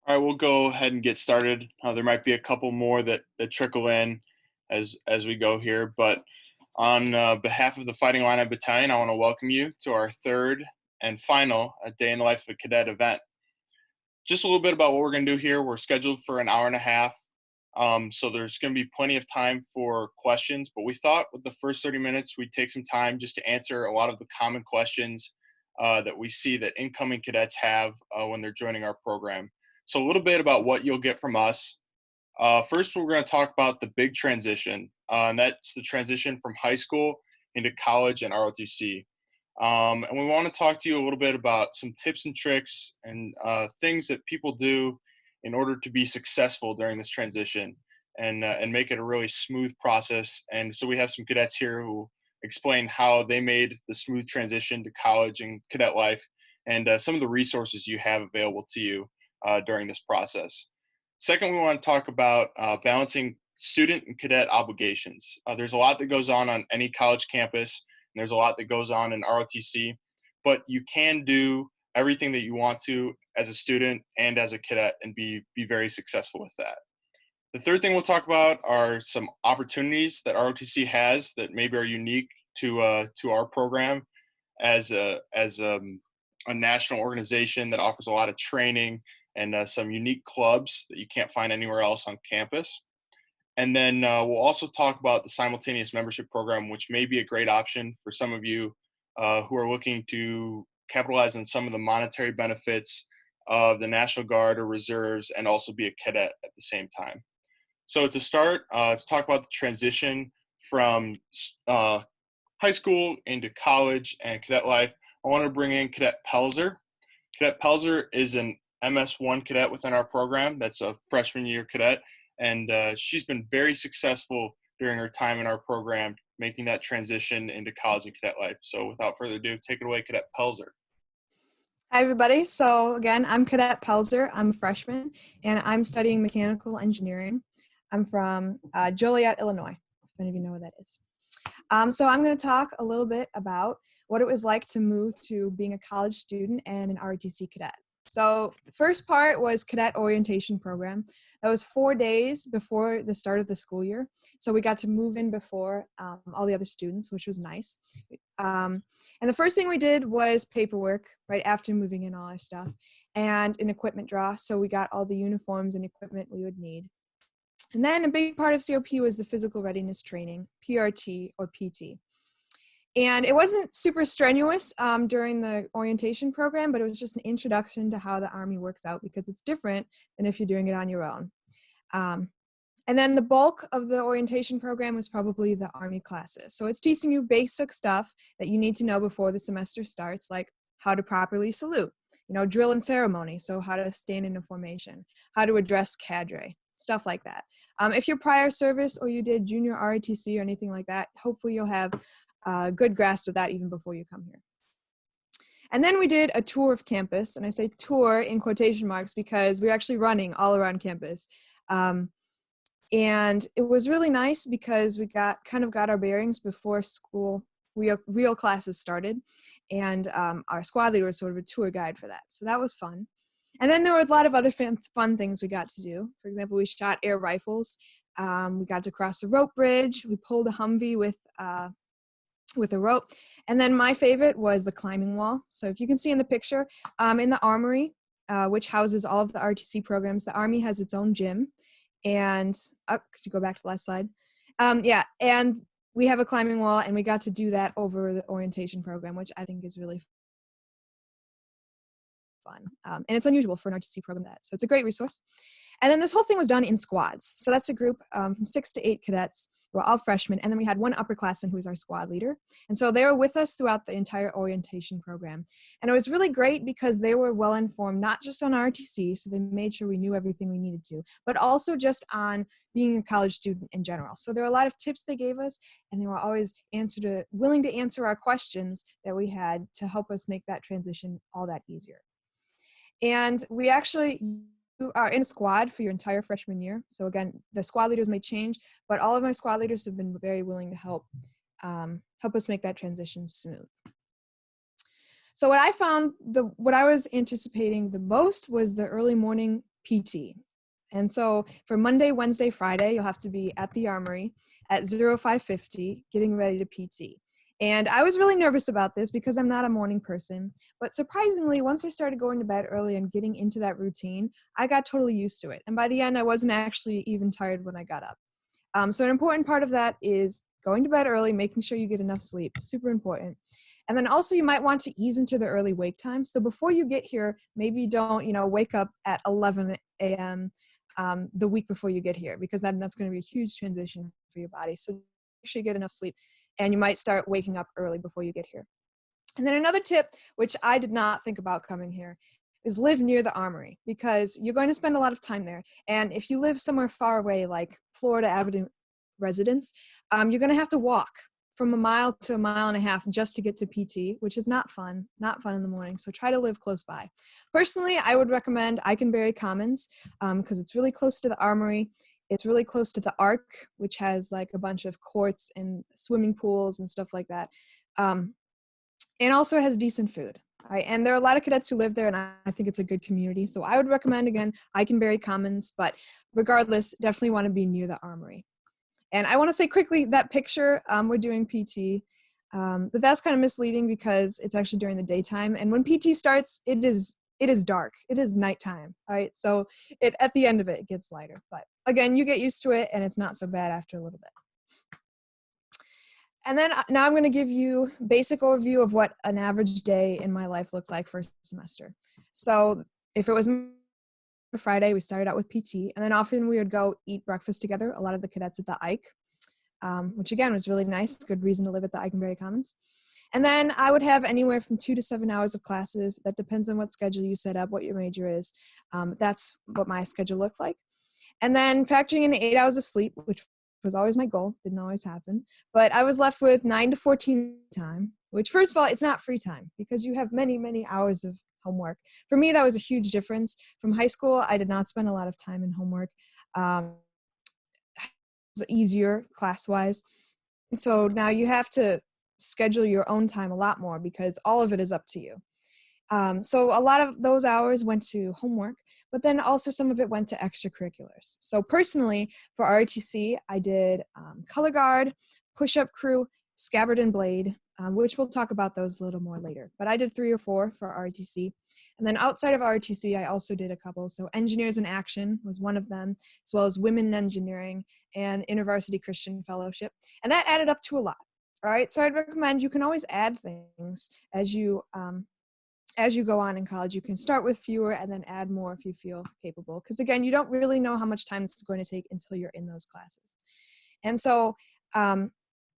All right, we'll go ahead and get started. There might be a couple more that trickle in as we go here, but on behalf of the Fighting Illini Battalion, I want to welcome you to our third and final Day in the Life of a Cadet event. Just a little bit about what we're going to do here. We're scheduled for an hour and a half, so there's going to be plenty of time for questions, but we thought with the first 30 minutes, we'd take some time just to answer a lot of the common questions that we see that incoming cadets have when they're joining our program. So a little bit about what you'll get from us. First, we're going to talk about the big transition, and that's the transition from high school into college and ROTC. And we want to talk to you a little bit about some tips and tricks and things that people do in order to be successful during this transition and make it a really smooth process. And so we have some cadets here who explain how they made the smooth transition to college and cadet life and some of the resources you have available to you during this process. Second, we want to talk about balancing student and cadet obligations. There's a lot that goes on any college campus, and there's a lot that goes on in ROTC, but you can do everything that you want to as a student and as a cadet and be very successful with that. The third thing we'll talk about are some opportunities that ROTC has that maybe are unique to our program as a national organization that offers a lot of training and some unique clubs that you can't find anywhere else on campus. And then we'll also talk about the simultaneous membership program, which may be a great option for some of you who are looking to capitalize on some of the monetary benefits of the National Guard or Reserves and also be a cadet at the same time. So to start, to talk about the transition from high school into college and cadet life, I want to bring in Cadet Pelzer. Cadet Pelzer is an MS1 cadet within our program. That's a freshman year cadet. And she's been very successful during her time in our program, making that transition into college and cadet life. So without further ado, take it away, Cadet Pelzer. Hi, everybody. So again, I'm Cadet Pelzer. I'm a freshman, and I'm studying mechanical engineering. I'm from Joliet, Illinois, if any of you know where that is. So I'm going to talk a little bit about what it was like to move to being a college student and an ROTC cadet. So the first part was cadet orientation program. That was 4 days before the start of the school year. So we got to move in before all the other students, which was nice. And the first thing we did was paperwork right after moving in all our stuff and an equipment draw. So we got all the uniforms and equipment we would need. And then a big part of COP was the physical readiness training, PRT or PT. And it wasn't super strenuous during the orientation program, but it was just an introduction to how the Army works out because it's different than if you're doing it on your own. And then the bulk of the orientation program was probably the Army classes. So it's teaching you basic stuff that you need to know before the semester starts, like how to properly salute, drill and ceremony, so how to stand in a formation, how to address cadre, stuff like that. If you're prior service or you did junior ROTC or anything like that, hopefully you'll have a good grasp of that even before you come here. And then we did a tour of campus, and I say tour in quotation marks because we're actually running all around campus. And it was really nice because we got our bearings before school, real classes started, and our squad leader was sort of a tour guide for that. So that was fun. And then there were a lot of other fun things we got to do. For example, we shot air rifles. We got to cross a rope bridge. We pulled a Humvee with a rope. And then my favorite was the climbing wall. So if you can see in the picture, in the Armory, which houses all of the ROTC programs, the Army has its own gym. And could you go back to the last slide? And we have a climbing wall, and we got to do that over the orientation program, which I think is really fun. And it's unusual for an ROTC program so it's a great resource. And then this whole thing was done in squads. So that's a group from 6 to 8 cadets. We're all freshmen. And then we had one upperclassman who was our squad leader. And so they were with us throughout the entire orientation program. And it was really great because they were well informed, not just on ROTC, so they made sure we knew everything we needed to, but also just on being a college student in general. So there were a lot of tips they gave us, and they were always willing to answer our questions that we had to help us make that transition all that easier. And we actually are in a squad for your entire freshman year. So again, the squad leaders may change, but all of my squad leaders have been very willing to help us make that transition smooth. So what I found, what I was anticipating the most was the early morning PT. And so for Monday, Wednesday, Friday, you'll have to be at the Armory at 05:50 getting ready to PT. And I was really nervous about this because I'm not a morning person. But surprisingly, once I started going to bed early and getting into that routine, I got totally used to it. And by the end, I wasn't actually even tired when I got up. So an important part of that is going to bed early, making sure you get enough sleep, super important. And then also you might want to ease into the early wake time. So before you get here, maybe don't, wake up at 11 a.m. The week before you get here, because then that's going to be a huge transition for your body. So make sure you get enough sleep, and you might start waking up early before you get here. And then another tip, which I did not think about coming here, is live near the Armory, because you're going to spend a lot of time there. And if you live somewhere far away, like Florida Avenue residents, you're going to have to walk from 1 mile to 1.5 miles just to get to PT, which is not fun in the morning. So try to live close by. Personally, I would recommend Eikenberry Commons because it's really close to the Armory. It's really close to the Arc, which has like a bunch of courts and swimming pools and stuff like that. And also it has decent food. All right, and there are a lot of cadets who live there, and I think it's a good community. So I would recommend, again, Eikenberry Commons, but regardless, definitely want to be near the Armory. And I want to say quickly, that picture, we're doing PT, but that's kind of misleading because it's actually during the daytime. And when PT starts, it is dark. It is nighttime, all right? So at the end of it, it gets lighter. But again, you get used to it, and it's not so bad after a little bit. And then now I'm going to give you a basic overview of what an average day in my life looked like first semester. So if it was Friday, we started out with PT, and then often we would go eat breakfast together, a lot of the cadets at the Ike, which again was really nice, good reason to live at the Eikenberry Commons. And then I would have anywhere from 2 to 7 hours of classes. That depends on what schedule you set up, what your major is. That's what my schedule looked like. And then factoring in 8 hours of sleep, which was always my goal, didn't always happen, but I was left with 9 to 14 time, which first of all, it's not free time because you have many, many hours of homework. For me, that was a huge difference. From high school, I did not spend a lot of time in homework. It was easier class-wise. So now you have to schedule your own time a lot more because all of it is up to you. So a lot of those hours went to homework, but then also some of it went to extracurriculars. So personally, for ROTC, I did color guard, push-up crew, scabbard and blade, which we'll talk about those a little more later. But I did 3 or 4 for ROTC. And then outside of ROTC, I also did a couple. So Engineers in Action was one of them, as well as Women in Engineering and InterVarsity Christian Fellowship. And that added up to a lot. All right, so I'd recommend you can always add things as you go on in college. You can start with fewer and then add more if you feel capable. Because again, you don't really know how much time this is going to take until you're in those classes. And so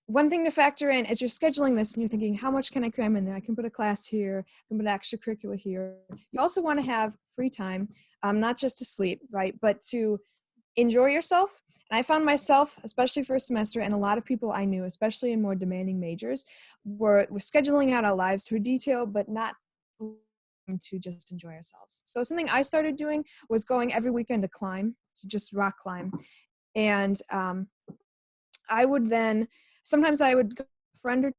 one thing to factor in as you're scheduling this and you're thinking, how much can I cram in there? I can put a class here, I can put an extracurricular here. You also want to have free time, not just to sleep, right? But to enjoy yourself. And I found myself, especially first semester, and a lot of people I knew, especially in more demanding majors, were scheduling out our lives to a detail, but not to just enjoy ourselves. So something I started doing was going every weekend to climb, to just rock climb. And I would then, sometimes I would go with a friend or two,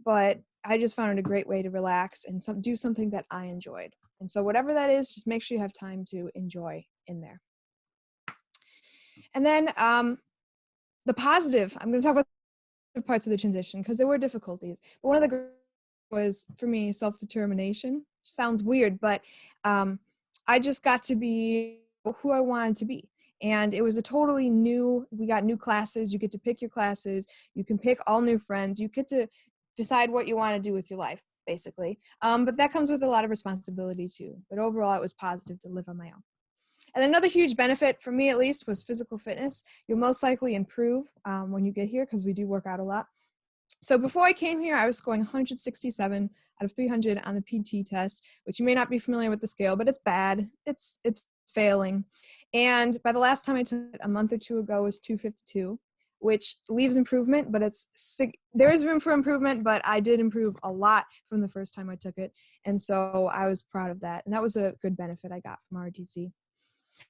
but I just found it a great way to relax and do something that I enjoyed. And so whatever that is, just make sure you have time to enjoy in there. And then the positive, I'm going to talk about the parts of the transition because there were difficulties. But one of the was, for me, self-determination. Sounds weird, but I just got to be who I wanted to be. And it was a totally new, we got new classes. You get to pick your classes. You can pick all new friends. You get to decide what you want to do with your life, basically. But that comes with a lot of responsibility too. But overall, it was positive to live on my own. And another huge benefit, for me at least, was physical fitness. You'll most likely improve when you get here because we do work out a lot. So before I came here, I was scoring 167 out of 300 on the PT test, which you may not be familiar with the scale, but it's bad. It's failing. And by the last time I took it a month or two ago, it was 252, which leaves improvement, but there is room for improvement, but I did improve a lot from the first time I took it. And so I was proud of that. And that was a good benefit I got from ROTC.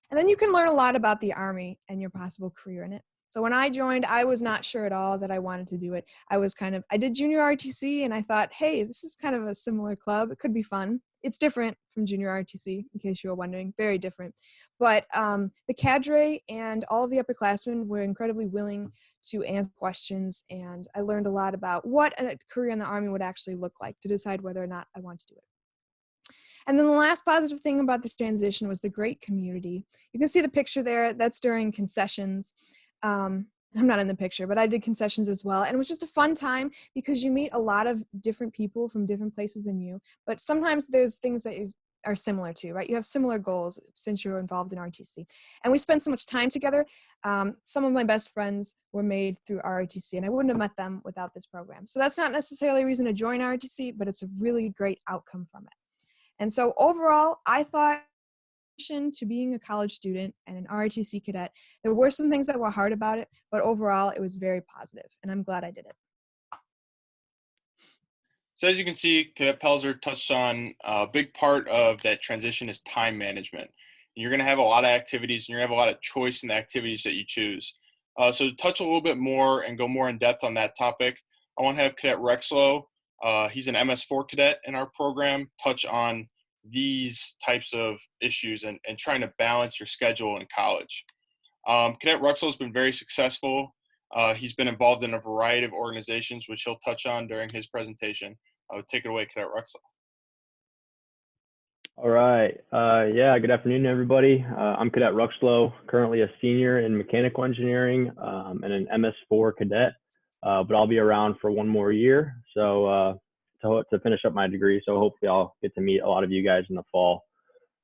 And then you can learn a lot about the Army and your possible career in it. So when I joined, I was not sure at all that I wanted to do it. I did junior ROTC and I thought, hey, this is kind of a similar club. It could be fun. It's different from junior ROTC, in case you were wondering, very different. But the cadre and all of the upperclassmen were incredibly willing to answer questions, and I learned a lot about what a career in the Army would actually look like to decide whether or not I want to do it. And then the last positive thing about the transition was the great community. You can see the picture there. That's during concessions. I'm not in the picture, but I did concessions as well. And it was just a fun time because you meet a lot of different people from different places than you. But sometimes there's things that you are similar to, right? You have similar goals since you're involved in ROTC. And we spent so much time together. Some of my best friends were made through ROTC, and I wouldn't have met them without this program. So that's not necessarily a reason to join ROTC, but it's a really great outcome from it. And so overall, I thought to being a college student and an ROTC cadet, there were some things that were hard about it, but overall it was very positive, and I'm glad I did it. So as you can see, Cadet Pelzer touched on a big part of that transition is time management. You're going to have a lot of activities, and you're going to have a lot of choice in the activities that you choose. So to touch a little bit more and go more in depth on that topic, I want to have Cadet Rexlow, he's an MS4 cadet in our program, touch on these types of issues and trying to balance your schedule in college. Cadet Rexlow has been very successful. He's been involved in a variety of organizations, which he'll touch on during his presentation. Take it away, Cadet Rexlow. All right. Yeah, good afternoon, everybody. I'm Cadet Rexlow, currently a senior in mechanical engineering and an MS4 cadet, but I'll be around for one more year. So to finish up my degree. So hopefully I'll get to meet a lot of you guys in the fall.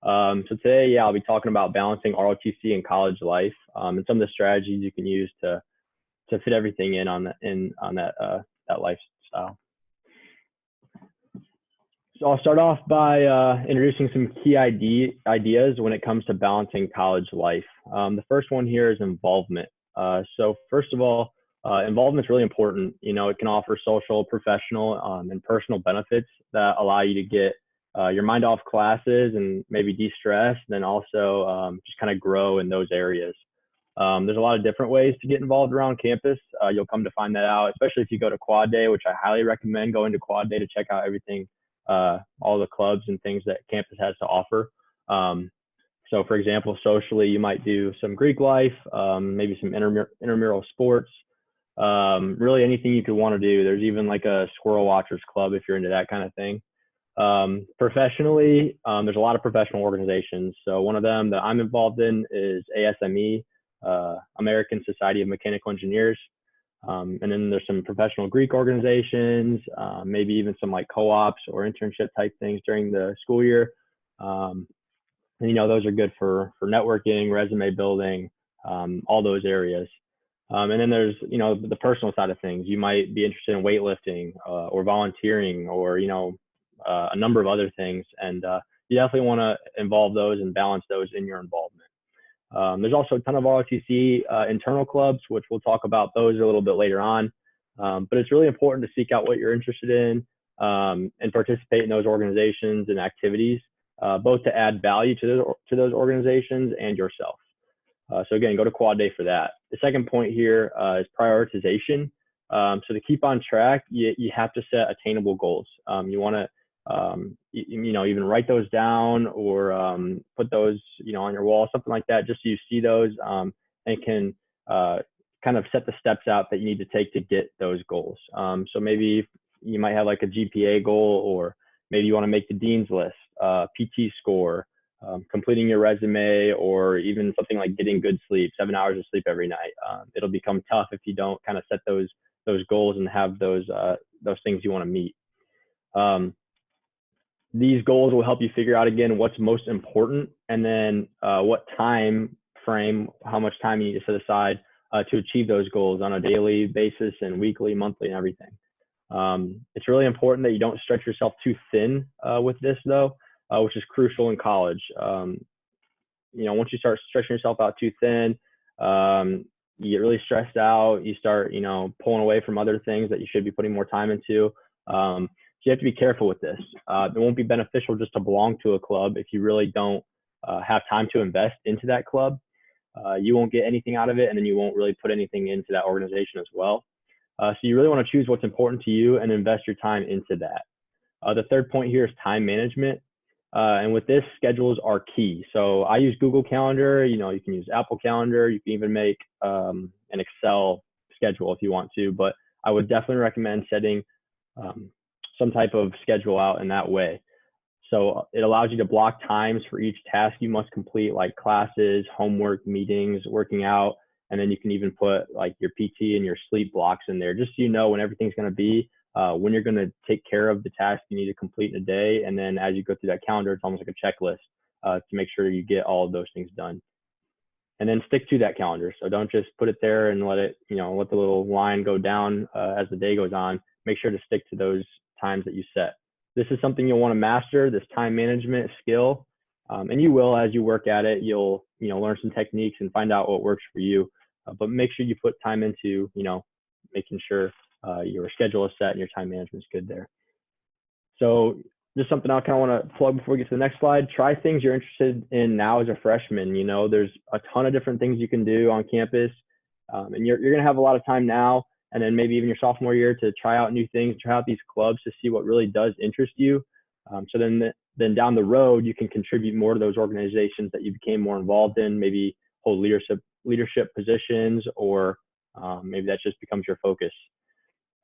So today, yeah, I'll be talking about balancing ROTC and college life and some of the strategies you can use to fit everything in on that lifestyle. So I'll start off by introducing some key ideas when it comes to balancing college life. The first one here is involvement. So first of all, involvement is really important. You know, it can offer social, professional, and personal benefits that allow you to get your mind off classes and maybe de-stress, and then also just kind of grow in those areas. There's a lot of different ways to get involved around campus. You'll come to find that out, especially if you go to Quad Day, which I highly recommend going to Quad Day to check out everything, all the clubs and things that campus has to offer. So for example, socially, you might do some Greek life, maybe some intramural sports, really anything you could want to do. There's even like a squirrel watchers club if you're into that kind of thing. Professionally, there's a lot of professional organizations. So one of them that I'm involved in is ASME, American Society of Mechanical Engineers. And then there's some professional Greek organizations, maybe even some like co-ops or internship type things during the school year. And, you know, those are good for networking, resume building, all those areas. And then there's, you know, the personal side of things. You might be interested in weightlifting or volunteering or, you know, a number of other things. And you definitely want to involve those and balance those in your involvement. There's also a ton of ROTC internal clubs, which we'll talk about those a little bit later on. But it's really important to seek out what you're interested in and participate in those organizations and activities, both to add value to those organizations and yourself. So again, go to Quad Day for that. The second point here is prioritization. So to keep on track, you have to set attainable goals. You want to you know, even write those down or put those, you know, on your wall, something like that, just so you see those and can kind of set the steps out that you need to take to get those goals. So maybe you might have like a GPA goal, or maybe you want to make the dean's list, PT score, completing your resume, or even something like getting good sleep, 7 hours of sleep every night. It'll become tough if you don't kind of set those goals and have those things you want to meet. These goals will help you figure out, again, what's most important, and then what time frame, how much time you need to set aside to achieve those goals on a daily basis and weekly, monthly, and everything. It's really important that you don't stretch yourself too thin with this, though, which is crucial in college. You know, once you start stretching yourself out too thin, you get really stressed out. You start, you know, pulling away from other things that you should be putting more time into. So you have to be careful with this. It won't be beneficial just to belong to a club if you really don't have time to invest into that club. you won't get anything out of it, and then you won't really put anything into that organization as well. So you really want to choose what's important to you and invest your time into that. The third point here is time management. And with this, schedules are key. So I use Google Calendar. You can use Apple Calendar. You can even make an Excel schedule if you want to, but I would definitely recommend setting some type of schedule out in that way. So it allows you to block times for each task you must complete, like classes, homework, meetings, working out, and then you can even put like your PT and your sleep blocks in there, just so you know when everything's going to be, when you're going to take care of the task you need to complete in a day. And then as you go through that calendar, it's almost like a checklist to make sure you get all of those things done. And then stick to that calendar. So don't just put it there and let it, let the little line go down as the day goes on. Make sure to stick to those times that you set. This is something you'll want to master, this time management skill. And you will, as you work at it, you'll, learn some techniques and find out what works for you. But make sure you put time into, making sure your schedule is set and your time management is good there. So just something I kind of want to plug before we get to the next slide. Try things you're interested in now as a freshman. There's a ton of different things you can do on campus, and you're going to have a lot of time now, and then maybe even your sophomore year to try out new things, try out these clubs to see what really does interest you. So then down the road, you can contribute more to those organizations that you became more involved in, maybe hold leadership positions, or maybe that just becomes your focus.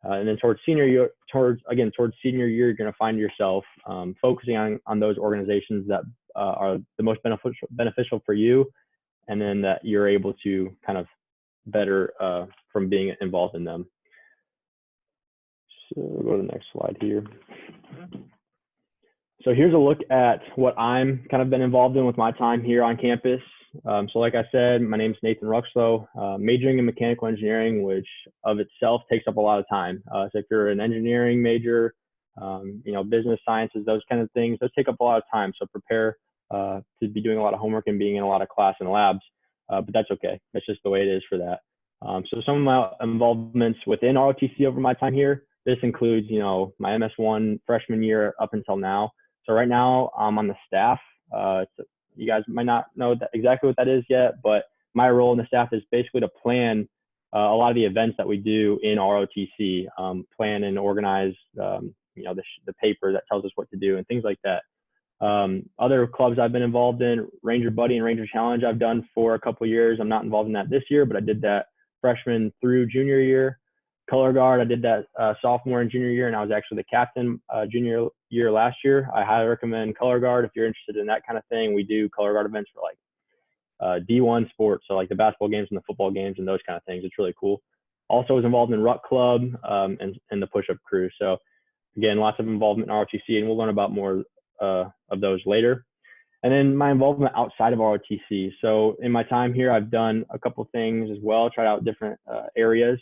And then towards senior year, you're going to find yourself focusing on those organizations that are the most beneficial for you, and then that you're able to kind of better from being involved in them. So we'll go to the next slide here. So here's a look at what I'm kind of been involved in with my time here on campus. So like I said, my name is Nathan Ruxlow, majoring in mechanical engineering, which of itself takes up a lot of time. So if you're an engineering major, business sciences, those kind of things, those take up a lot of time. So prepare to be doing a lot of homework and being in a lot of class and labs, but that's okay. That's just the way it is for that. So some of my involvements within ROTC over my time here, this includes, my MS1 freshman year up until now. So right now I'm on the staff. You guys might not know exactly what that is yet, but my role in the staff is basically to plan a lot of the events that we do in ROTC, plan and organize, the paper that tells us what to do and things like that. Other clubs I've been involved in, Ranger Buddy and Ranger Challenge, I've done for a couple of years. I'm not involved in that this year, but I did that freshman through junior year. Color Guard, I did that sophomore and junior year, and I was actually the captain junior year last year. I highly recommend Color Guard if you're interested in that kind of thing. We do Color Guard events for like D1 sports, so like the basketball games and the football games and those kind of things. It's really cool. Also was involved in Ruck Club and the push-up crew. So again, lots of involvement in ROTC, and we'll learn about more of those later. And then my involvement outside of ROTC. So in my time here, I've done a couple things as well, tried out different areas.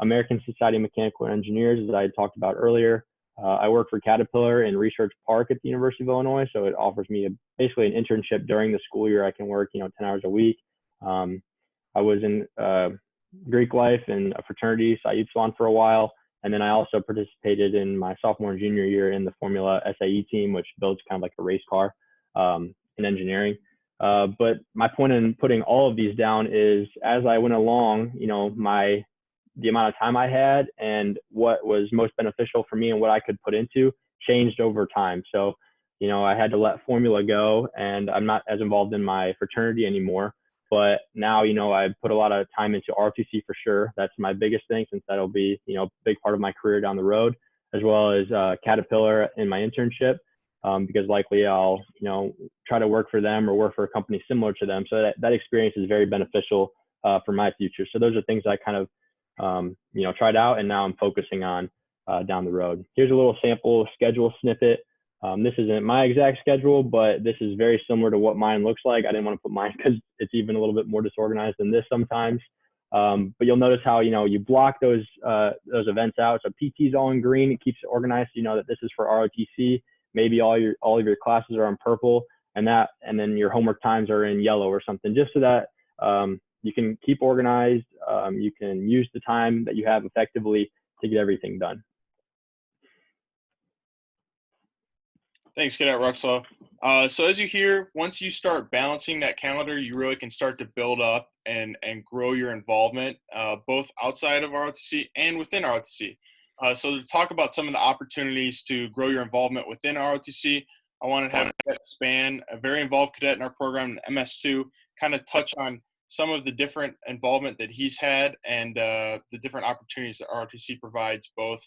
American Society of Mechanical Engineers, as I had talked about earlier. I work for Caterpillar in Research Park at the University of Illinois, so it offers me basically an internship during the school year. I can work, 10 hours a week. I was in Greek life and a fraternity, Psi Upsilon, for a while, and then I also participated in my sophomore and junior year in the Formula SAE team, which builds kind of like a race car in engineering. But my point in putting all of these down is, as I went along, the amount of time I had and what was most beneficial for me and what I could put into changed over time. So, I had to let Formula go, and I'm not as involved in my fraternity anymore. But now, I put a lot of time into ROTC for sure. That's my biggest thing, since that'll be, a big part of my career down the road, as well as Caterpillar in my internship, because likely I'll, try to work for them or work for a company similar to them. So that experience is very beneficial for my future. So those are things I kind of tried out, and now I'm focusing on down the road. Here's a little sample schedule snippet. This isn't my exact schedule, but this is very similar to what mine looks like. I didn't want to put mine because it's even a little bit more disorganized than this sometimes. But you'll notice how, you block those events out. So PT's all in green. It keeps it organized. So you know that this is for ROTC. Maybe all of your classes are in purple, and then your homework times are in yellow or something, just so that you can keep organized. You can use the time that you have effectively to get everything done. Thanks, Cadet Ruxlow. So as you hear, once you start balancing that calendar, you really can start to build up and grow your involvement, both outside of ROTC and within ROTC. So to talk about some of the opportunities to grow your involvement within ROTC, I wanted to have Cadet Span, a very involved cadet in our program, MS2, kind of touch on some of the different involvement that he's had and the different opportunities that ROTC provides both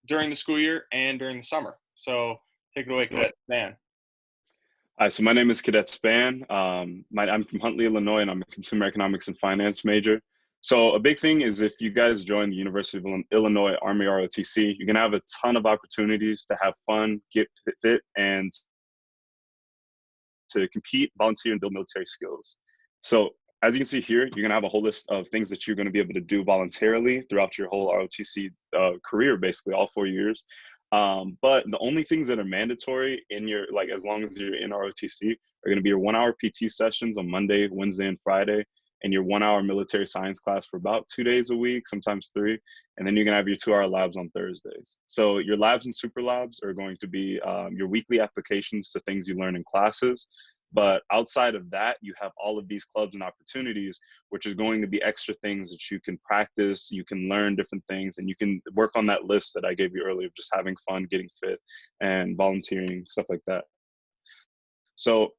during the school year and during the summer. So take it away, Cadet Span. Hi, so my name is Cadet Span. I'm from Huntley, Illinois, and I'm a consumer economics and finance major. So a big thing is if you guys join the University of Illinois Army ROTC, you're gonna have a ton of opportunities to have fun, get fit, and to compete, volunteer, and build military skills. So as you can see here, you're gonna have a whole list of things that you're gonna be able to do voluntarily throughout your whole ROTC career, basically all 4 years. But the only things that are mandatory in your, like, as long as you're in ROTC, are gonna be your 1-hour PT sessions on Monday, Wednesday, and Friday, and your 1-hour military science class for about 2 days a week, sometimes 3. And then you're gonna have your 2-hour labs on Thursdays. So your labs and super labs are going to be your weekly applications to things you learn in classes. But outside of that, you have all of these clubs and opportunities, which is going to be extra things that you can practice, you can learn different things, and you can work on that list that I gave you earlier of just having fun, getting fit, and volunteering, stuff like that. So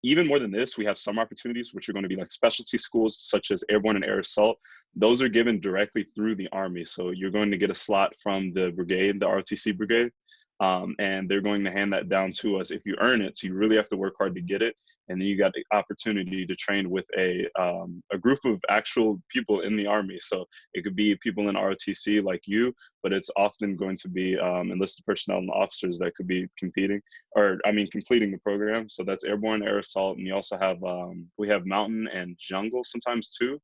even more than this, we have some opportunities, which are going to be like specialty schools, such as airborne and air assault. Those are given directly through the Army. So you're going to get a slot from the brigade, the ROTC brigade, and they're going to hand that down to us if you earn it. So you really have to work hard to get it. And then you got the opportunity to train with a group of actual people in the Army. So it could be people in ROTC like you, but it's often going to be enlisted personnel and officers that could be completing the program. So that's airborne, air assault, and you also have, we have mountain and jungle sometimes too.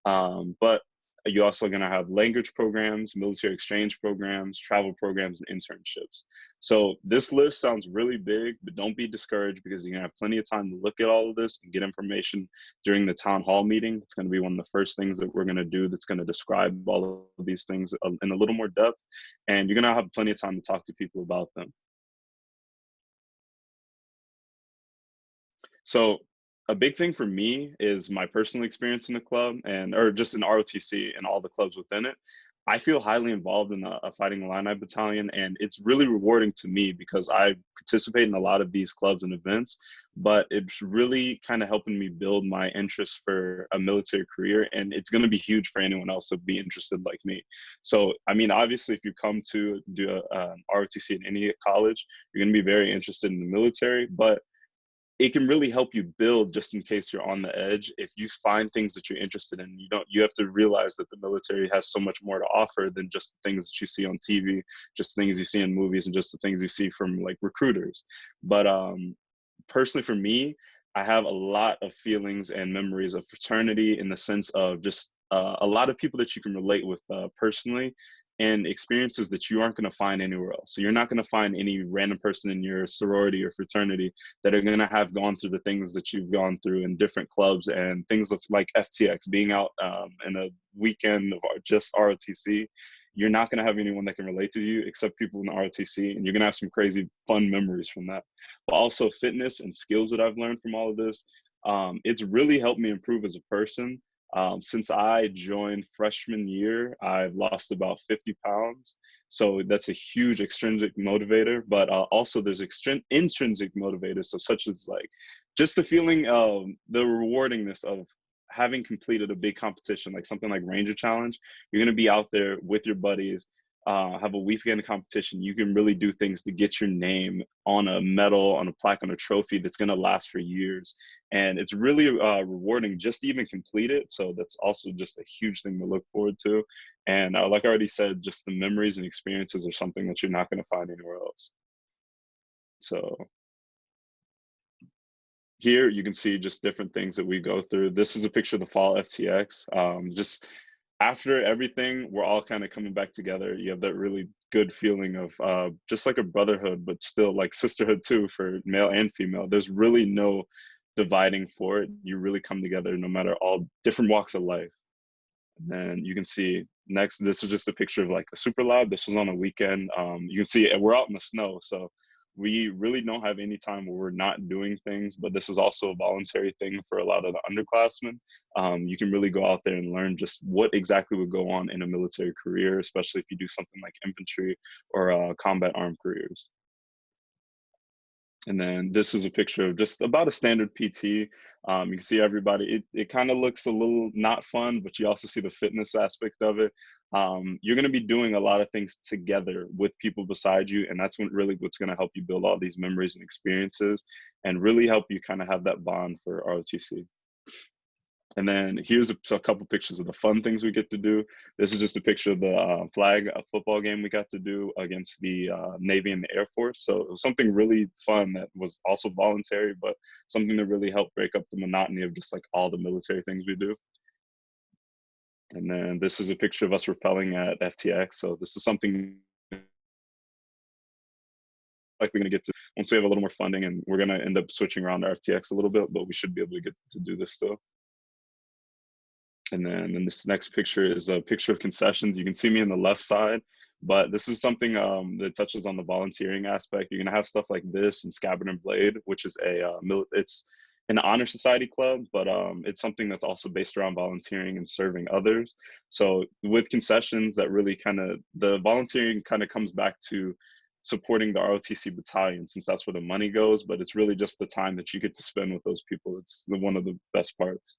But you're also going to have language programs, military exchange programs, travel programs, and internships. So this list sounds really big, but don't be discouraged because you're going to have plenty of time to look at all of this and get information during the town hall meeting. It's going to be one of the first things that we're going to do that's going to describe all of these things in a little more depth. And you're going to have plenty of time to talk to people about them. So a big thing for me is my personal experience in the club or just in ROTC and all the clubs within it. I feel highly involved in a Fighting Illini Battalion, and it's really rewarding to me because I participate in a lot of these clubs and events, but it's really kind of helping me build my interest for a military career, and it's going to be huge for anyone else to be interested like me. So, I mean, obviously, if you come to do a ROTC in any college, you're going to be very interested in the military, but it can really help you build just in case you're on the edge. If you find things that you're interested in, you have to realize that the military has so much more to offer than just the things that you see on TV, just things you see in movies, and just the things you see from like recruiters. But personally for me, I have a lot of feelings and memories of fraternity in the sense of just a lot of people that you can relate with personally, and experiences that you aren't going to find anywhere else. So you're not going to find any random person in your sorority or fraternity that are going to have gone through the things that you've gone through in different clubs and things that's like FTX, being out in a weekend of just ROTC. You're not going to have anyone that can relate to you except people in the ROTC, and you're going to have some crazy fun memories from that. But also fitness and skills that I've learned from all of this. It's really helped me improve as a person. Since I joined freshman year, I've lost about 50 pounds. So that's a huge extrinsic motivator, but also there's intrinsic motivators. So such as like just the feeling of the rewardingness of having completed a big competition, like something like Ranger Challenge. You're going to be out there with your buddies, have a weekend competition. You can really do things to get your name on a medal, on a plaque, on a trophy that's going to last for years. And it's really rewarding just to even complete it. So that's also just a huge thing to look forward to. And like I already said, just the memories and experiences are something that you're not going to find anywhere else. So here you can see just different things that we go through. This is a picture of the fall FTX. Just after everything, we're all kind of coming back together. You have that really good feeling of just like a brotherhood, but still like sisterhood too for male and female. There's really no dividing for it. You really come together no matter all different walks of life. And then you can see next, this is just a picture of like a super lab. This was on a weekend. You can see we're out in the snow. So we really don't have any time where we're not doing things, but this is also a voluntary thing for a lot of the underclassmen. You can really go out there and learn just what exactly would go on in a military career, especially if you do something like infantry or combat armed careers. And then this is a picture of just about a standard PT. You can see everybody, it kind of looks a little not fun, but you also see the fitness aspect of it. You're going to be doing a lot of things together with people beside you. And that's what's going to help you build all these memories and experiences and really help you kind of have that bond for ROTC. And then here's a couple pictures of the fun things we get to do. This is just a picture of the flag football game we got to do against the Navy and the Air Force. So it was something really fun that was also voluntary, but something that really helped break up the monotony of just like all the military things we do. And then this is a picture of us rappelling at FTX. So this is something likely going to get to once we have a little more funding, and we're going to end up switching around to FTX a little bit, but we should be able to get to do this still. And then in this next picture is a picture of concessions. You can see me on the left side, but this is something that touches on the volunteering aspect. You're gonna have stuff like this and Scabbard and Blade, which is it's an honor society club, but it's something that's also based around volunteering and serving others. So with concessions, that really the volunteering kind of comes back to supporting the ROTC battalion, since that's where the money goes, but it's really just the time that you get to spend with those people. It's one of the best parts.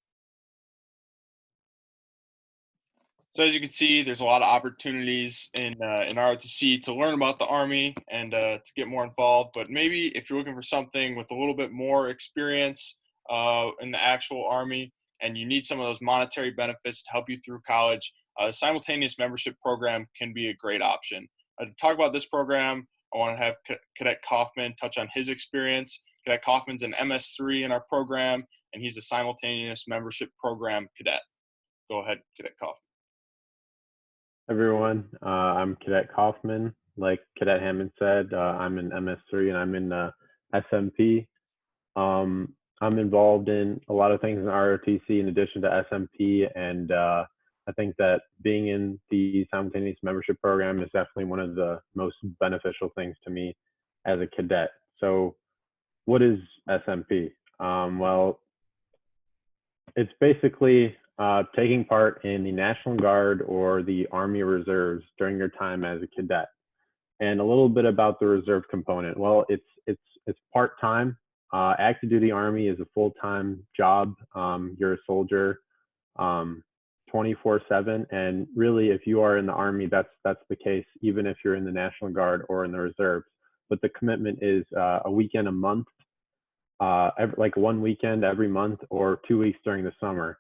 So as you can see, there's a lot of opportunities in ROTC to learn about the Army and to get more involved. But maybe if you're looking for something with a little bit more experience in the actual Army and you need some of those monetary benefits to help you through college, a simultaneous membership program can be a great option. To talk about this program, I want to have Cadet Kaufman touch on his experience. Cadet Kaufman's an MS3 in our program, and he's a simultaneous membership program cadet. Go ahead, Cadet Kaufman. Everyone, I'm Cadet Kaufman. Like Cadet Hammond said, I'm in MS3 and I'm in SMP. I'm involved in a lot of things in ROTC in addition to SMP, and I think that being in the simultaneous membership program is definitely one of the most beneficial things to me as a cadet. So what is SMP? Well, it's basically taking part in the National Guard or the Army Reserves during your time as a cadet. And a little bit about the reserve component. Well, it's part-time. Active duty Army is a full-time job. You're a soldier 24/7, and really, if you are in the Army, that's the case, even if you're in the National Guard or in the reserves. But the commitment is a weekend a month, like one weekend every month, or 2 weeks during the summer.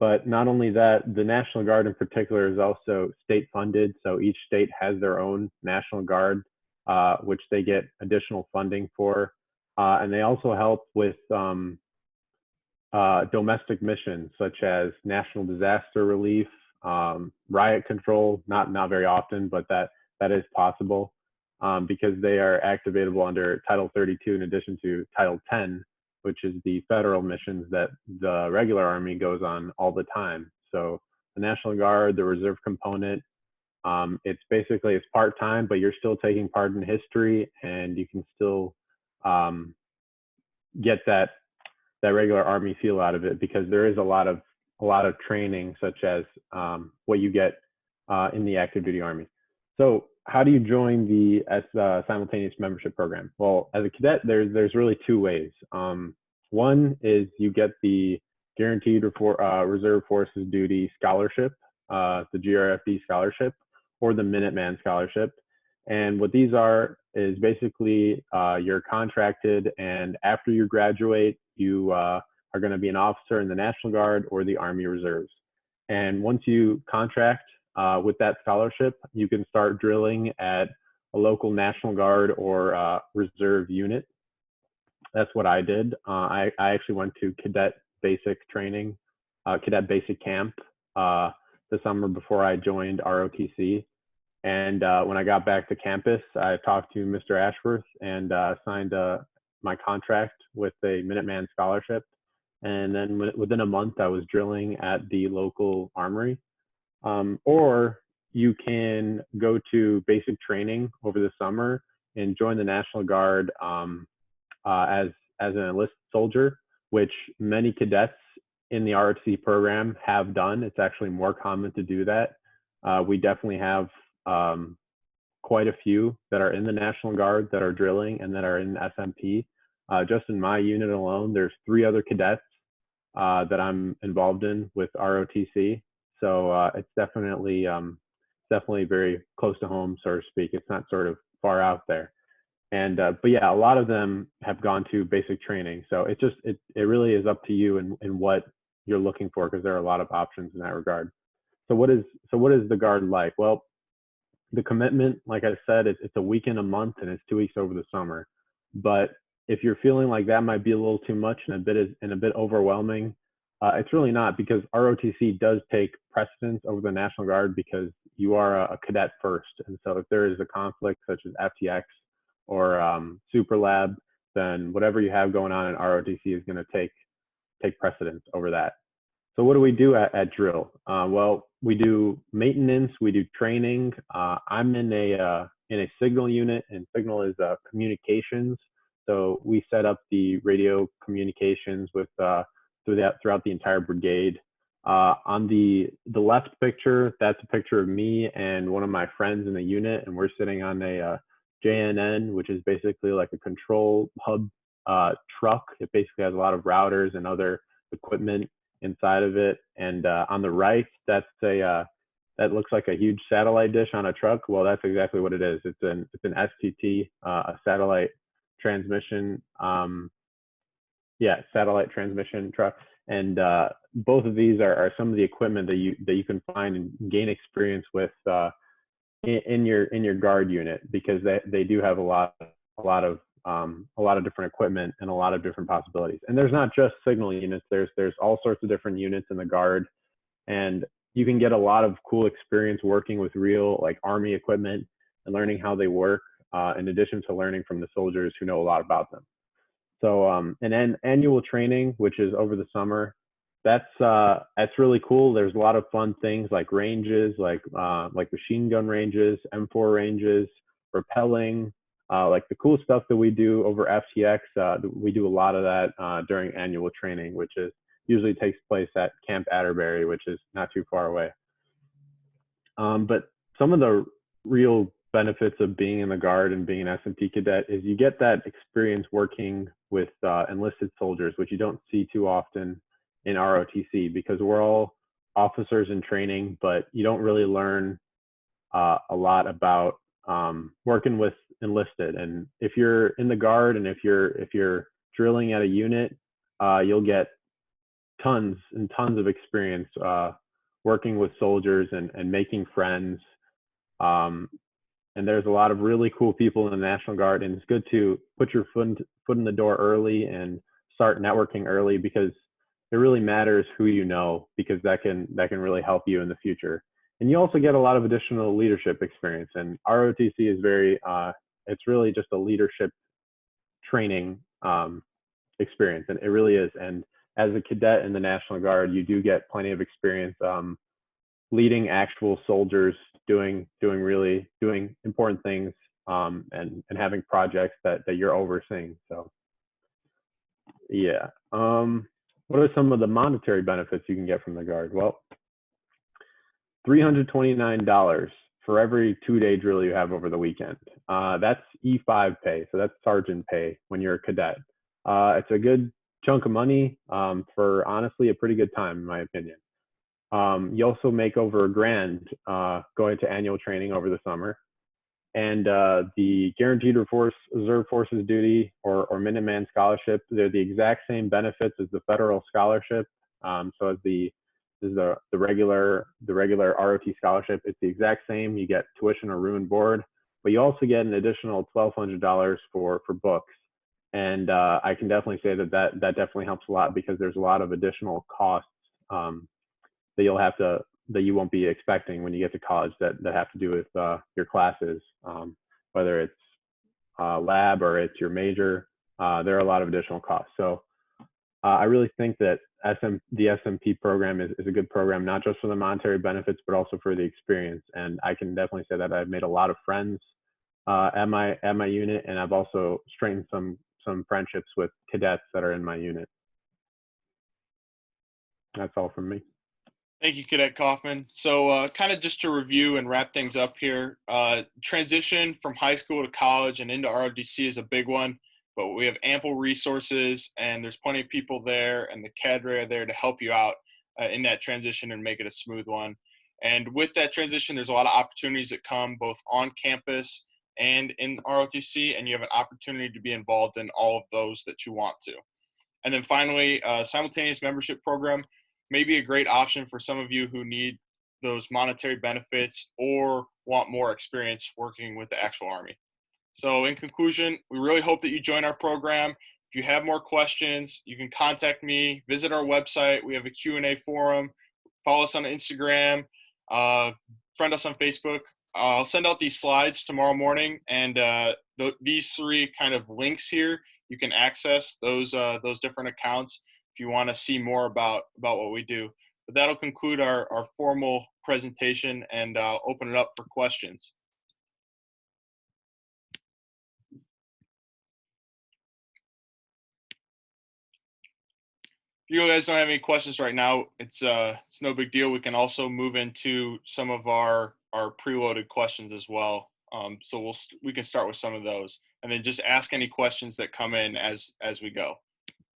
But not only that, the National Guard in particular is also state funded. So each state has their own National Guard, which they get additional funding for. And they also help with domestic missions such as national disaster relief, riot control, not very often, but that is possible because they are activatable under Title 32 in addition to Title 10, which is the federal missions that the regular Army goes on all the time. So the National Guard, the reserve component, it's part-time, but you're still taking part in history, and you can still get that regular Army feel out of it, because there is a lot of training, such as what you get in the active duty Army. So how do you join the simultaneous membership program? Well, as a cadet, there's really two ways. One is you get the Guaranteed Reserve Forces Duty Scholarship, the GRFD scholarship, or the Minuteman scholarship. And what these are is basically you're contracted, and after you graduate, you are going to be an officer in the National Guard or the Army Reserves. And once you contract with that scholarship, you can start drilling at a local National Guard or reserve unit. That's what I did. I actually went to cadet basic training, cadet basic camp the summer before I joined ROTC. And when I got back to campus, I talked to Mr. Ashworth and signed my contract with a Minuteman scholarship. And then within a month, I was drilling at the local armory. Or you can go to basic training over the summer and join the National Guard as an enlisted soldier, which many cadets in the ROTC program have done. It's actually more common to do that. We definitely have quite a few that are in the National Guard that are drilling and that are in SMP. Just in my unit alone, there's 3 other cadets that I'm involved in with ROTC. So it's definitely very close to home, so to speak. It's not sort of far out there. And but yeah, a lot of them have gone to basic training. So it really is up to you and what you're looking for, because there are a lot of options in that regard. So what is the Guard like? Well, the commitment, like I said, it's a weekend a month and it's 2 weeks over the summer. But if you're feeling like that might be a little too much and a bit overwhelming, it's really not, because ROTC does take precedence over the National Guard because you are a cadet first. And so if there is a conflict such as FTX or Super Lab, then whatever you have going on in ROTC is going to take precedence over that. So what do we do at drill? Well, we do maintenance, we do training. I'm in a signal unit, and signal is communications. So we set up the radio communications with throughout the entire brigade. On the left picture, that's a picture of me and one of my friends in the unit, and we're sitting on a JNN, which is basically like a control hub truck. It basically has a lot of routers and other equipment inside of it. And on the right, that looks like a huge satellite dish on a truck. Well, that's exactly what it is. It's an STT, a satellite transmission. Satellite transmission truck. And both of these are some of the equipment that you can find and gain experience with in your Guard unit, because they do have a lot of different equipment and a lot of different possibilities. And there's not just signal units. There's all sorts of different units in the Guard, and you can get a lot of cool experience working with real like Army equipment and learning how they work, in addition to learning from the soldiers who know a lot about them. So and annual training, which is over the summer, that's really cool. There's a lot of fun things like ranges, like machine gun ranges, M4 ranges, rappelling, like the cool stuff that we do over FTX. We do a lot of that during annual training, which usually takes place at Camp Atterbury, which is not too far away. But some of the real benefits of being in the Guard and being an SMP cadet is you get that experience working with enlisted soldiers, which you don't see too often in ROTC, because we're all officers in training, but you don't really learn a lot about working with enlisted. And if you're in the Guard and if you're drilling at a unit, you'll get tons and tons of experience working with soldiers and making friends. And there's a lot of really cool people in the National Guard, and it's good to put your foot in the door early and start networking early, because it really matters who you know, because that can really help you in the future. And you also get a lot of additional leadership experience. And ROTC is it's really just a leadership training experience, and it really is. And as a cadet in the National Guard, you do get plenty of experience leading actual soldiers, doing important things, and having projects that you're overseeing. So yeah. What are some of the monetary benefits you can get from the Guard? Well, $329 for every 2-day drill you have over the weekend. That's E5 pay, so that's sergeant pay when you're a cadet. It's a good chunk of money for honestly a pretty good time, in my opinion. You also make over $1,000 going to annual training over the summer. And the Guaranteed Reserve Forces Duty or Minuteman Scholarship, they're the exact same benefits as the federal scholarship. So as the regular ROT scholarship, it's the exact same. You get tuition or room and board, but you also get an additional $1,200 for books. And I can definitely say that definitely helps a lot, because there's a lot of additional costs that you won't be expecting when you get to college that have to do with your classes, whether it's lab or it's your major. There are a lot of additional costs. So I really think that the SMP program is a good program, not just for the monetary benefits, but also for the experience. And I can definitely say that I've made a lot of friends at my unit, and I've also strengthened some friendships with cadets that are in my unit. That's all from me. Thank you, Cadet Kaufman. So kind of just to review and wrap things up here, transition from high school to college and into ROTC is a big one, but we have ample resources and there's plenty of people there and the cadre are there to help you out in that transition and make it a smooth one. And with that transition, there's a lot of opportunities that come both on campus and in ROTC, and you have an opportunity to be involved in all of those that you want to. And then finally, simultaneous membership program may be a great option for some of you who need those monetary benefits or want more experience working with the actual Army. So in conclusion, we really hope that you join our program. If you have more questions, you can contact me, visit our website. We have a Q&A forum. Follow us on Instagram, friend us on Facebook. I'll send out these slides tomorrow morning, and these three kind of links here, you can access those different accounts if you want to see more about what we do. But that'll conclude our formal presentation, and I'll open it up for questions. If you guys don't have any questions right now, it's no big deal. We can also move into some of our preloaded questions as well. So we can start with some of those, and then just ask any questions that come in as we go.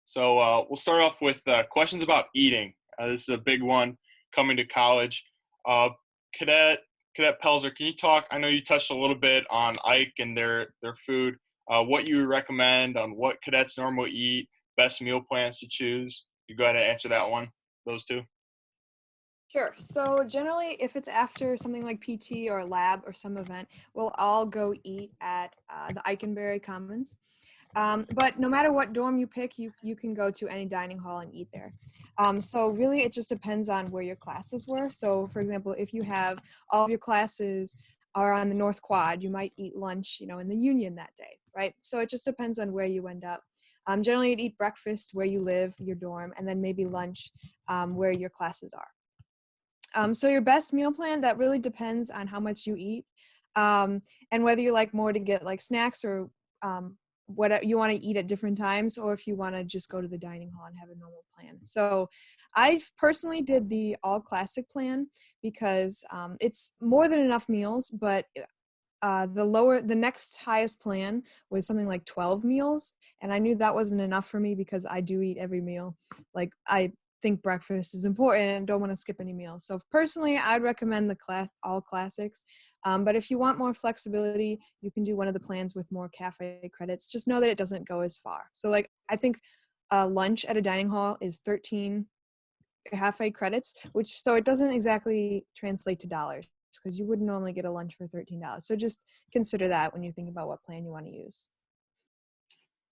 So we'll start off with questions about eating. This is a big one coming to college. Cadet Pelzer, can you talk? I know you touched a little bit on Ike and their food. What you recommend on what cadets normally eat, best meal plans to choose. You go ahead and answer that one, those two. Sure. So generally, if it's after something like PT or lab or some event, we'll all go eat at the Eikenberry Commons. But no matter what dorm you pick, you can go to any dining hall and eat there. So really, it just depends on where your classes were. So for example, if you have all of your classes are on the North Quad, you might eat lunch, in the Union that day, right? So it just depends on where you end up. Generally, you'd eat breakfast where you live, your dorm, and then maybe lunch where your classes are. So your best meal plan, that really depends on how much you eat and whether you like more to get like snacks or what you want to eat at different times, or if you want to just go to the dining hall and have a normal plan. So I personally did the all classic plan because it's more than enough meals, but the next highest plan was something like 12 meals. And I knew that wasn't enough for me because I do eat every meal. Like I think breakfast is important and don't want to skip any meals. So personally, I'd recommend the all classics. But if you want more flexibility, you can do one of the plans with more cafe credits. Just know that it doesn't go as far. So like, I think lunch at a dining hall is 13 cafe credits, so it doesn't exactly translate to dollars because you wouldn't normally get a lunch for $13. So just consider that when you think about what plan you want to use.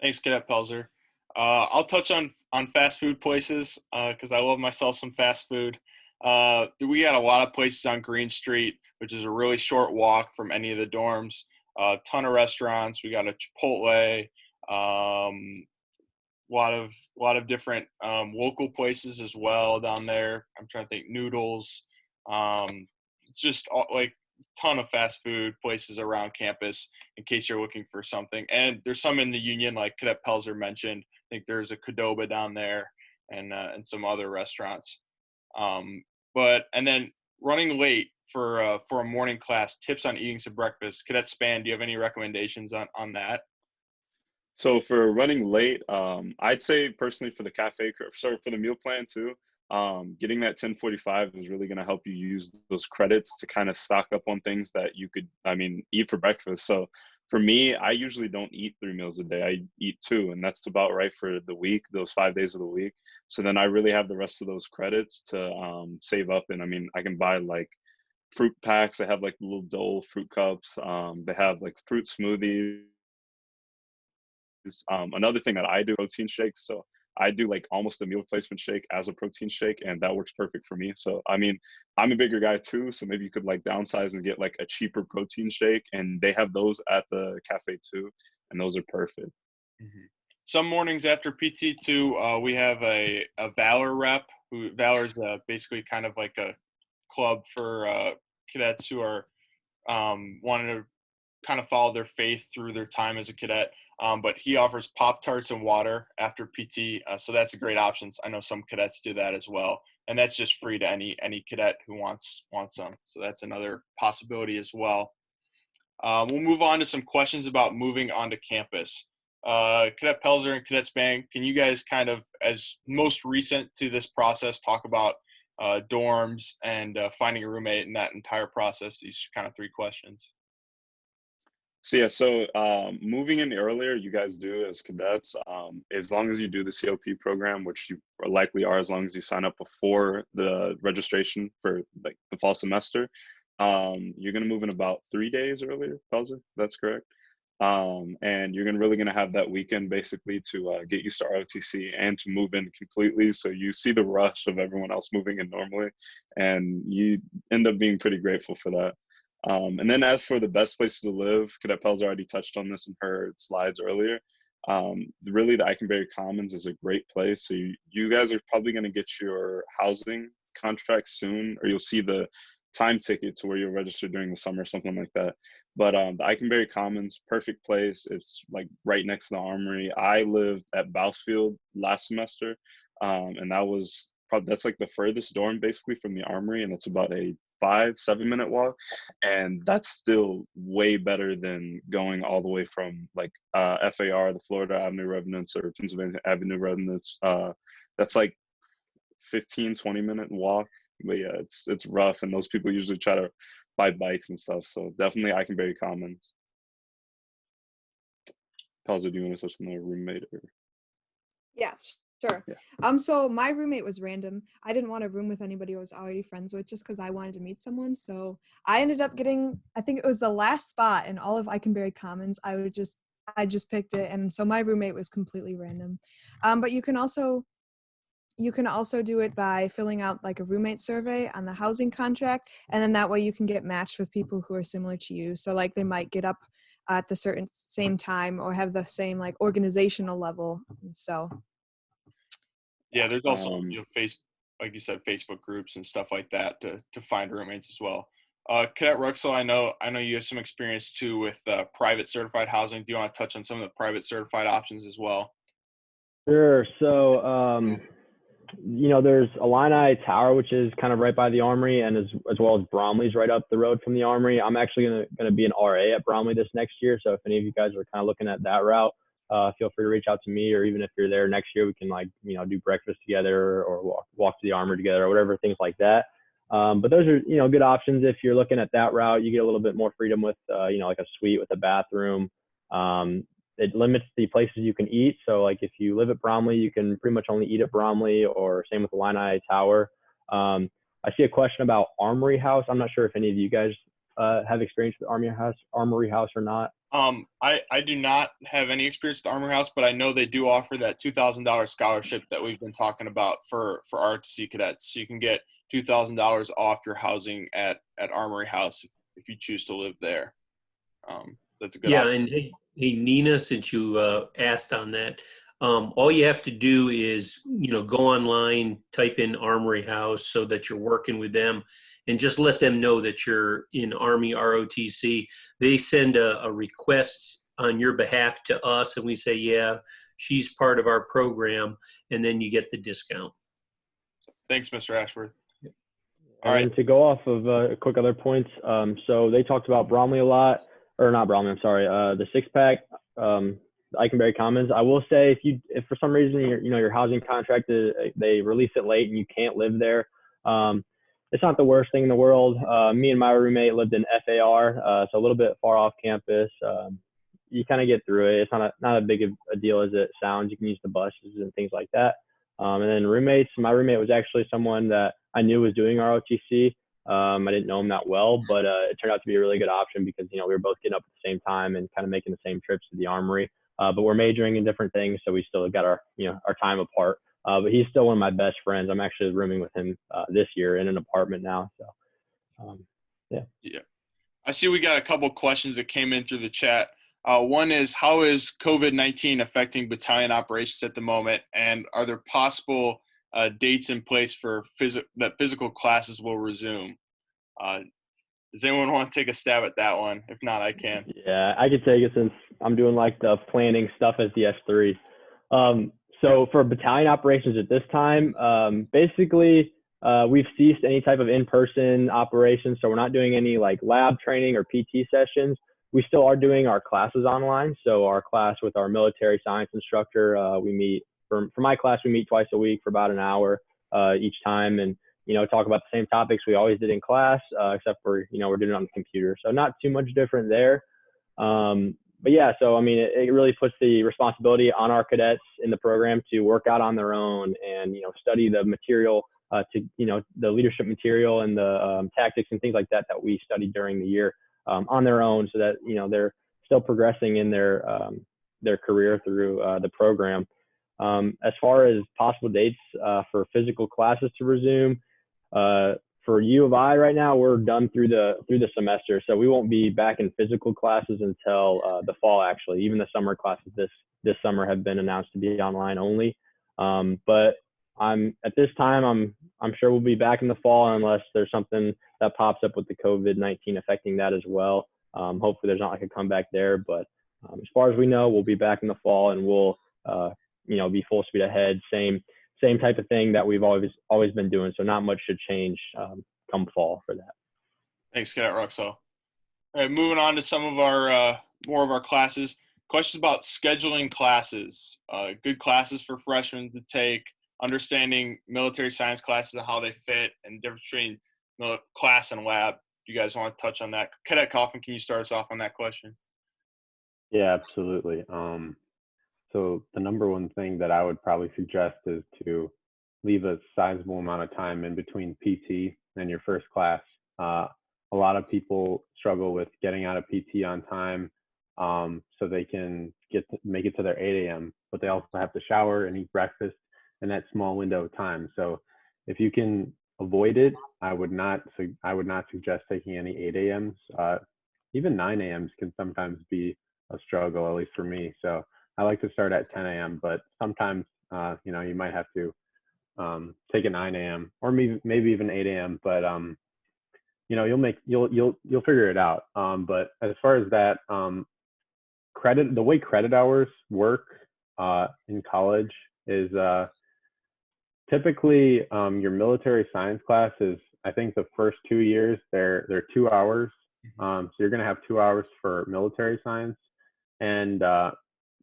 Thanks, Cadet Pelzer. I'll touch on fast food places because I love myself some fast food. We got a lot of places on Green Street, which is a really short walk from any of the dorms. A ton of restaurants. We got a Chipotle, lot of different local places as well down there. I'm trying to think, Noodles. It's just like a ton of fast food places around campus in case you're looking for something. And there's some in the Union, like Cadet Pelzer mentioned. I think there's a Qdoba down there and some other restaurants. And then running late for a morning class, tips on eating some breakfast. Cadet Span, do you have any recommendations on that? So for running late, I'd say personally for the meal plan too, getting that 1045 is really going to help you use those credits to kind of stock up on things that you could, eat for breakfast. So for me, I usually don't eat 3 meals a day. I eat 2, and that's about right for the week, those 5 days of the week. So then I really have the rest of those credits to save up. And I can buy like fruit packs. They have like little Dole fruit cups. They have like fruit smoothies. Another thing that I do, protein shakes. So I do like almost a meal replacement shake as a protein shake, and that works perfect for me. So I'm a bigger guy too, so maybe you could like downsize and get like a cheaper protein shake, and they have those at the cafe too, and those are perfect. Mm-hmm. Some mornings after PT too, we have a Valor rep. Valor's basically kind of like a club for cadets who are wanting to kind of follow their faith through their time as a cadet. But he offers Pop-Tarts and water after PT. So that's a great option. I know some cadets do that as well. And that's just free to any cadet who wants some. So that's another possibility as well. We'll move on to some questions about moving onto campus. Cadet Pelzer and Cadet Spang, can you guys kind of, as most recent to this process, talk about dorms and finding a roommate in that entire process? These kind of 3 questions. So moving in earlier, you guys do as cadets, as long as you do the COP program, which you likely are, as long as you sign up before the registration for like the fall semester, you're going to move in about 3 days earlier, Pelzer, that's correct. And you're really going to have that weekend basically to get used to ROTC and to move in completely. So you see the rush of everyone else moving in normally, and you end up being pretty grateful for that. And then as for the best places to live, Cadet Pelzer already touched on this in her slides earlier. Really, the Eikenberry Commons is a great place. So you guys are probably going to get your housing contract soon, or you'll see the time ticket to where you'll register during the summer, something like that. But the Eikenberry Commons, perfect place. It's like right next to the Armory. I lived at Bousfield last semester, and that's like the furthest dorm basically from the Armory, and it's about a 5-7 minute walk, and that's still way better than going all the way from like FAR, the Florida Avenue Revenants, or Pennsylvania Avenue Revenants. That's like 15-20 minute walk. But yeah, it's rough, and those people usually try to buy bikes and stuff. So definitely Eikenberry Commons. Pelzer, do you want to touch on the roommate? Or? Yeah, sure. Yeah. So my roommate was random. I didn't want to room with anybody I was already friends with just because I wanted to meet someone. So I ended up getting, I think it was the last spot in all of Eikenberry Commons. I just picked it, and so my roommate was completely random. But you can also do it by filling out like a roommate survey on the housing contract, and then that way you can get matched with people who are similar to you. So like they might get up at the same time or have the same like organizational level. And so yeah, there's also like you said, Facebook groups and stuff like that to find roommates as well. Cadet Ruxel, I know you have some experience too with private certified housing. Do you want to touch on some of the private certified options as well? Sure. So there's Illini Tower, which is kind of right by the Armory, and as well as Bromley's right up the road from the Armory. I'm actually going to be an RA at Bromley this next year. So if any of you guys are kind of looking at that route, feel free to reach out to me, or even if you're there next year, we can do breakfast together or walk to the Armory together or whatever, things like that. But those are, good options. If you're looking at that route, you get a little bit more freedom with, like a suite with a bathroom. It limits the places you can eat. So like if you live at Bromley, you can pretty much only eat at Bromley, or same with the Illini Tower. I see a question about Armory House. I'm not sure if any of you guys have experience with Armory House or not. I do not have any experience with Armory House, but I know they do offer that $2,000 scholarship that we've been talking about for ROTC cadets. So you can get $2,000 off your housing at Armory House if you choose to live there. That's a good option. And hey, Nina, since you asked on that, all you have to do is, go online, type in Armory House so that you're working with them, and just let them know that you're in Army ROTC. They send a request on your behalf to us, and we say, yeah, she's part of our program, and then you get the discount. Thanks, Mr. Ashford. All right. And to go off of quick other points, so they talked about Bromley a lot. Or not Bromley, I'm sorry, the six-pack, Eikenberry Commons. I will say if for some reason your housing contract they release it late and you can't live there, it's not the worst thing in the world. Me and my roommate lived in FAR, so a little bit far off campus. You kind of get through it. It's not a big a deal as it sounds. You can use the buses and things like that. And then roommates, my roommate was actually someone that I knew was doing ROTC. I didn't know him that well, but it turned out to be a really good option because, we were both getting up at the same time and kind of making the same trips to the Armory. But we're majoring in different things, so we still got our time apart. But he's still one of my best friends. I'm actually rooming with him this year in an apartment now. So, yeah. I see we got a couple questions that came in through the chat. One is, how is COVID-19 affecting battalion operations at the moment, and are there possible dates in place for that physical classes will resume? Does anyone want to take a stab at that one? If not, I can. Yeah, I could take it since I'm doing like the planning stuff as the S3. So for battalion operations at this time, basically we've ceased any type of in-person operations. So we're not doing any like lab training or PT sessions. We still are doing our classes online. So our class with our military science instructor, we meet for my class, we meet twice a week for about an hour each time, and talk about the same topics we always did in class, except for we're doing it on the computer. So not too much different there. But yeah, so I mean, it really puts the responsibility on our cadets in the program to work out on their own and study the material, the leadership material and the tactics and things like that we studied during the year on their own, so that they're still progressing in their career through the program. As far as possible dates for physical classes to resume, for U of I right now, we're done through the semester, so we won't be back in physical classes until the fall. Actually, even the summer classes this summer have been announced to be online only. But at this time, I'm sure we'll be back in the fall unless there's something that pops up with the COVID-19 affecting that as well. Hopefully, there's not like a comeback there. But as far as we know, we'll be back in the fall, and we'll be full speed ahead. Same type of thing that we've always been doing. So not much should change come fall for that. Thanks, Cadet Ruxo. All right, moving on to some of our more of our classes. Questions about scheduling classes. Good classes for freshmen to take. Understanding military science classes and how they fit, and the difference between class and lab. Do you guys want to touch on that? Cadet Kaufman, can you start us off on that question? Yeah, absolutely. So the number one thing that I would probably suggest is to leave a sizable amount of time in between PT and your first class. A lot of people struggle with getting out of PT on time, so they can make it to their 8 a.m., but they also have to shower and eat breakfast in that small window of time. So if you can avoid it, I would not suggest taking any 8 a.m.s. Even 9 a.m.s can sometimes be a struggle, at least for me. So I like to start at 10 a.m., but sometimes, you might have to take a 9 a.m. or maybe even 8 a.m. But you'll figure it out. But as far as that, the way credit hours work in college is typically your military science class is, I think the first 2 years they're 2 hours. So you're going to have 2 hours for military science, and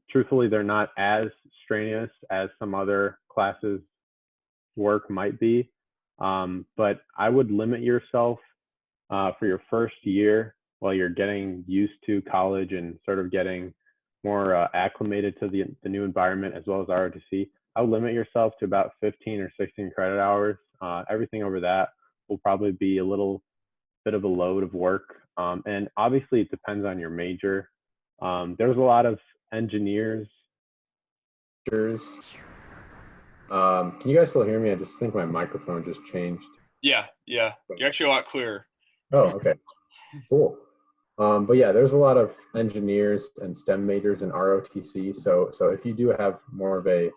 truthfully, they're not as strenuous as some other classes work might be. But I would limit yourself for your first year while you're getting used to college and sort of getting more acclimated to the new environment as well as ROTC. I would limit yourself to about 15 or 16 credit hours. Everything over that will probably be a little bit of a load of work. And obviously it depends on your major. There's a lot of engineers. Can you guys still hear me? I just think my microphone just changed. Yeah. You're actually a lot clearer. Oh, okay. Cool. But yeah, there's a lot of engineers and STEM majors in ROTC. So if you do have more of a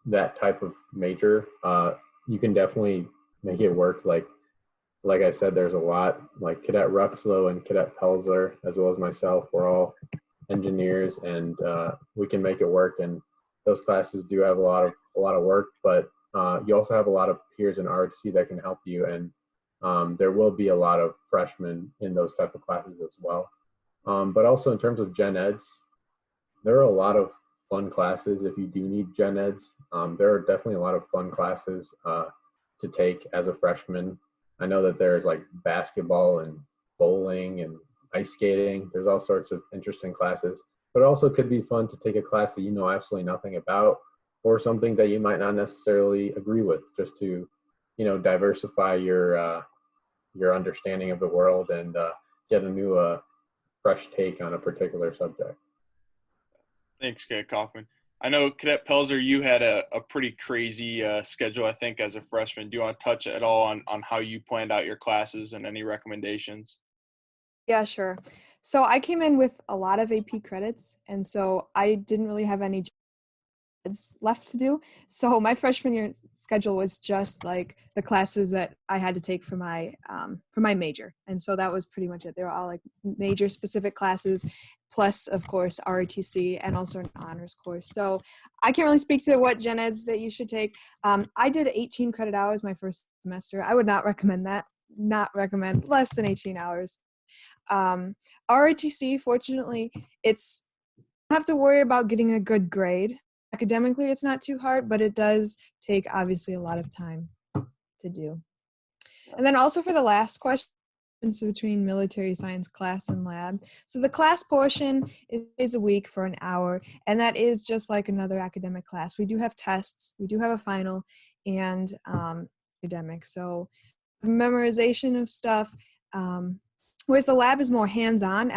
that type of major, you can definitely make it work. Like I said, there's a lot, like Cadet Ruxlow and Cadet Pelzer, as well as myself, we're all engineers, and we can make it work. And those classes do have a lot of work, but you also have a lot of peers in ROTC that can help you, and there will be a lot of freshmen in those type of classes as well. But also in terms of gen eds, there are a lot of fun classes. If you do need gen eds, there are definitely a lot of fun classes to take as a freshman. I know that there's like basketball and bowling and ice skating. There's all sorts of interesting classes, but it also could be fun to take a class that you know absolutely nothing about, or something that you might not necessarily agree with, just to, diversify your understanding of the world and get a new fresh take on a particular subject. Thanks, Cadet Kaufman. I know, Cadet Pelzer, you had a pretty crazy schedule, I think, as a freshman. Do you want to touch at all on how you planned out your classes and any recommendations? Yeah, sure. So I came in with a lot of AP credits, and so I didn't really have any left to do. So my freshman year schedule was just like the classes that I had to take for my major. And so that was pretty much it. They were all like major specific classes, plus of course ROTC and also an honors course. So I can't really speak to what gen eds that you should take. I did 18 credit hours my first semester. I would not recommend that. Not recommend less than 18 hours. ROTC, fortunately, it's you don't have to worry about getting a good grade. Academically, it's not too hard, but it does take obviously a lot of time to do. And then also for the last question, between military science class and lab. So the class portion is a week for an hour, and that is just like another academic class. We do have tests, we do have a final, and academic. So memorization of stuff, whereas the lab is more hands-on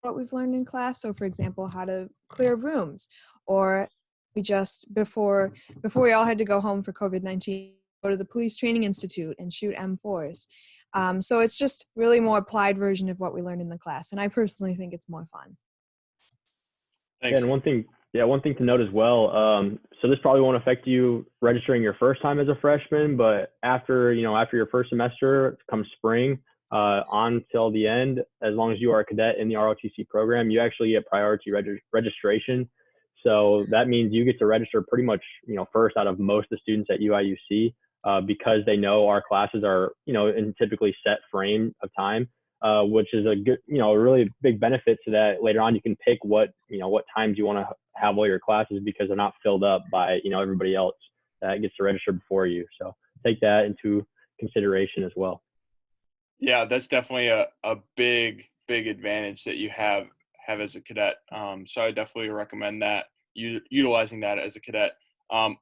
what we've learned in class. So for example, how to clear rooms, or we just before we all had to go home for COVID-19, go to the Police Training Institute and shoot M4s. So it's just really more applied version of what we learned in the class, and I personally think it's more fun. Thanks. And one thing to note as well. So this probably won't affect you registering your first time as a freshman, but after your first semester, come spring, on till the end, as long as you are a cadet in the ROTC program, you actually get priority registration. So that means you get to register pretty much, first out of most of the students at UIUC, because they know our classes are, in typically set frame of time, which is a good, a really big benefit, so that later on you can pick what times you want to have all your classes, because they're not filled up by, everybody else that gets to register before you. So take that into consideration as well. Yeah, that's definitely a big advantage that you have as a cadet. So I definitely recommend that, utilizing that as a cadet.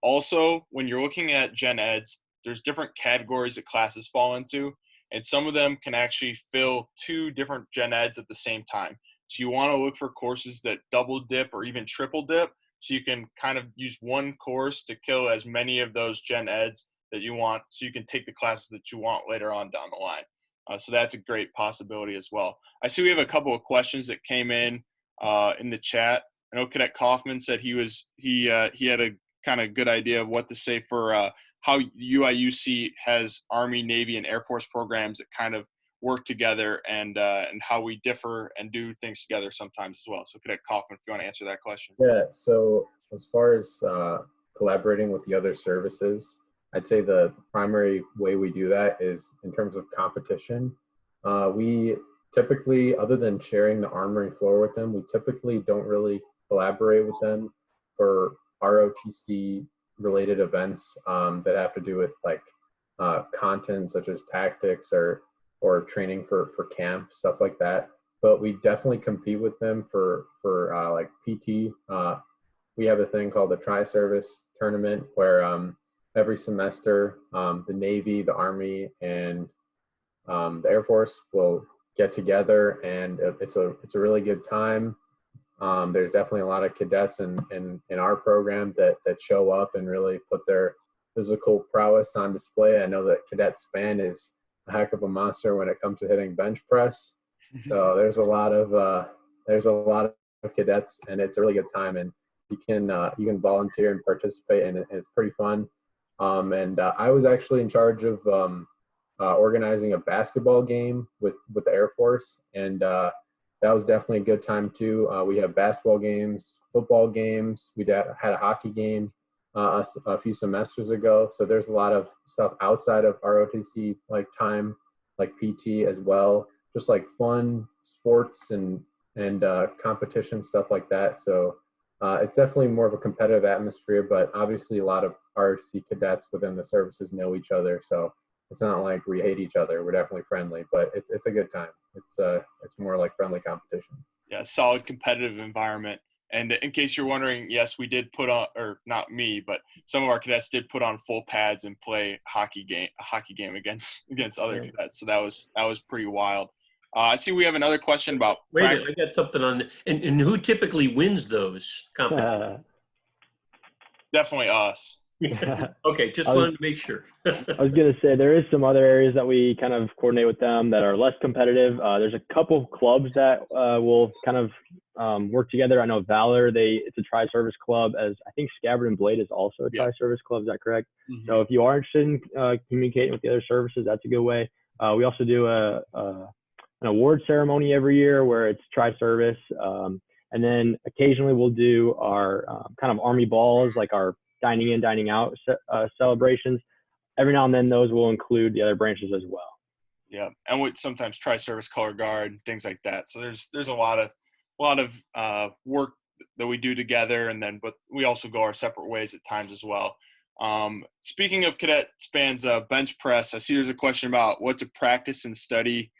Also, when you're looking at gen eds, there's different categories that classes fall into, and some of them can actually fill 2 different gen eds at the same time. So you want to look for courses that double dip or even triple dip, so you can kind of use one course to kill as many of those gen eds that you want, so you can take the classes that you want later on down the line. So that's a great possibility as well. I see we have a couple of questions that came in the chat. I know Cadet Kaufman said he had a kind of good idea of what to say for how UIUC has Army, Navy, and Air Force programs that kind of work together, and how we differ and do things together sometimes as well. So Cadet Kaufman, if you want to answer that question. Yeah, so as far as collaborating with the other services, I'd say the primary way we do that is in terms of competition. We typically, other than sharing the armory floor with them, we typically don't really collaborate with them for ROTC related events that have to do with like content such as tactics or training for camp, stuff like that. But we definitely compete with them for like PT. We have a thing called the Tri-Service Tournament, where every semester the Navy, the Army, and the Air Force will get together, and it's a really good time. There's definitely a lot of cadets in our program that show up and really put their physical prowess on display. I know that Cadet Span is a heck of a monster when it comes to hitting bench press. So there's a lot of cadets, and it's a really good time, and you can volunteer and participate, and it's pretty fun. And I was actually in charge of organizing a basketball game with the Air Force, and that was definitely a good time too. We have basketball games, football games. We had a hockey game a few semesters ago. So there's a lot of stuff outside of ROTC like time, like PT as well, just like fun sports and competition, stuff like that. So it's definitely more of a competitive atmosphere, but obviously a lot of ROTC cadets within the services know each other. So it's not like we hate each other. We're definitely friendly, but it's a good time. It's more like friendly competition. Yeah, solid competitive environment. And in case you're wondering, yes, we did put on, or not me, but some of our cadets did put on full pads and play a hockey game against other cadets. So that was pretty wild. I see we have another question about. Wait a minute, I got something on. And who typically wins those competitions? Definitely us. Okay, just wanted to make sure. I was going to say, there is some other areas that we kind of coordinate with them that are less competitive. There's a couple clubs that will kind of work together. I know Valor, it's a tri-service club, as I think Scabbard and Blade is also a tri-service club. Is that correct? Mm-hmm. So if you are interested in communicating with the other services, that's a good way. We also do an award ceremony every year where it's tri-service. And then occasionally we'll do our kind of Army balls, like our dining in, dining out celebrations. Every now and then those will include the other branches as well. Yeah, and with sometimes tri-service color guard, things like that. So there's a lot of work that we do together, and then but we also go our separate ways at times as well. Speaking of Cadet Span's bench press, I see there's a question about what to practice and study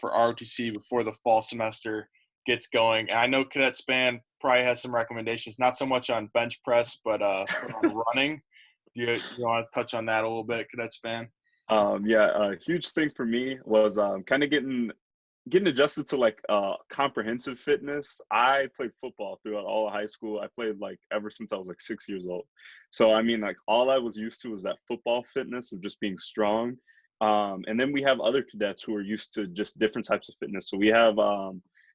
for ROTC before the fall semester gets going. And I know Cadet Span probably has some recommendations, not so much on bench press, but on running. Do you want to touch on that a little bit, Cadet Span? A huge thing for me was kind of getting adjusted to like comprehensive fitness. I played football throughout all of high school. I played like ever since I was like 6 years old. So I mean, like all I was used to was that football fitness of just being strong. And then we have other cadets who are used to just different types of fitness. So we have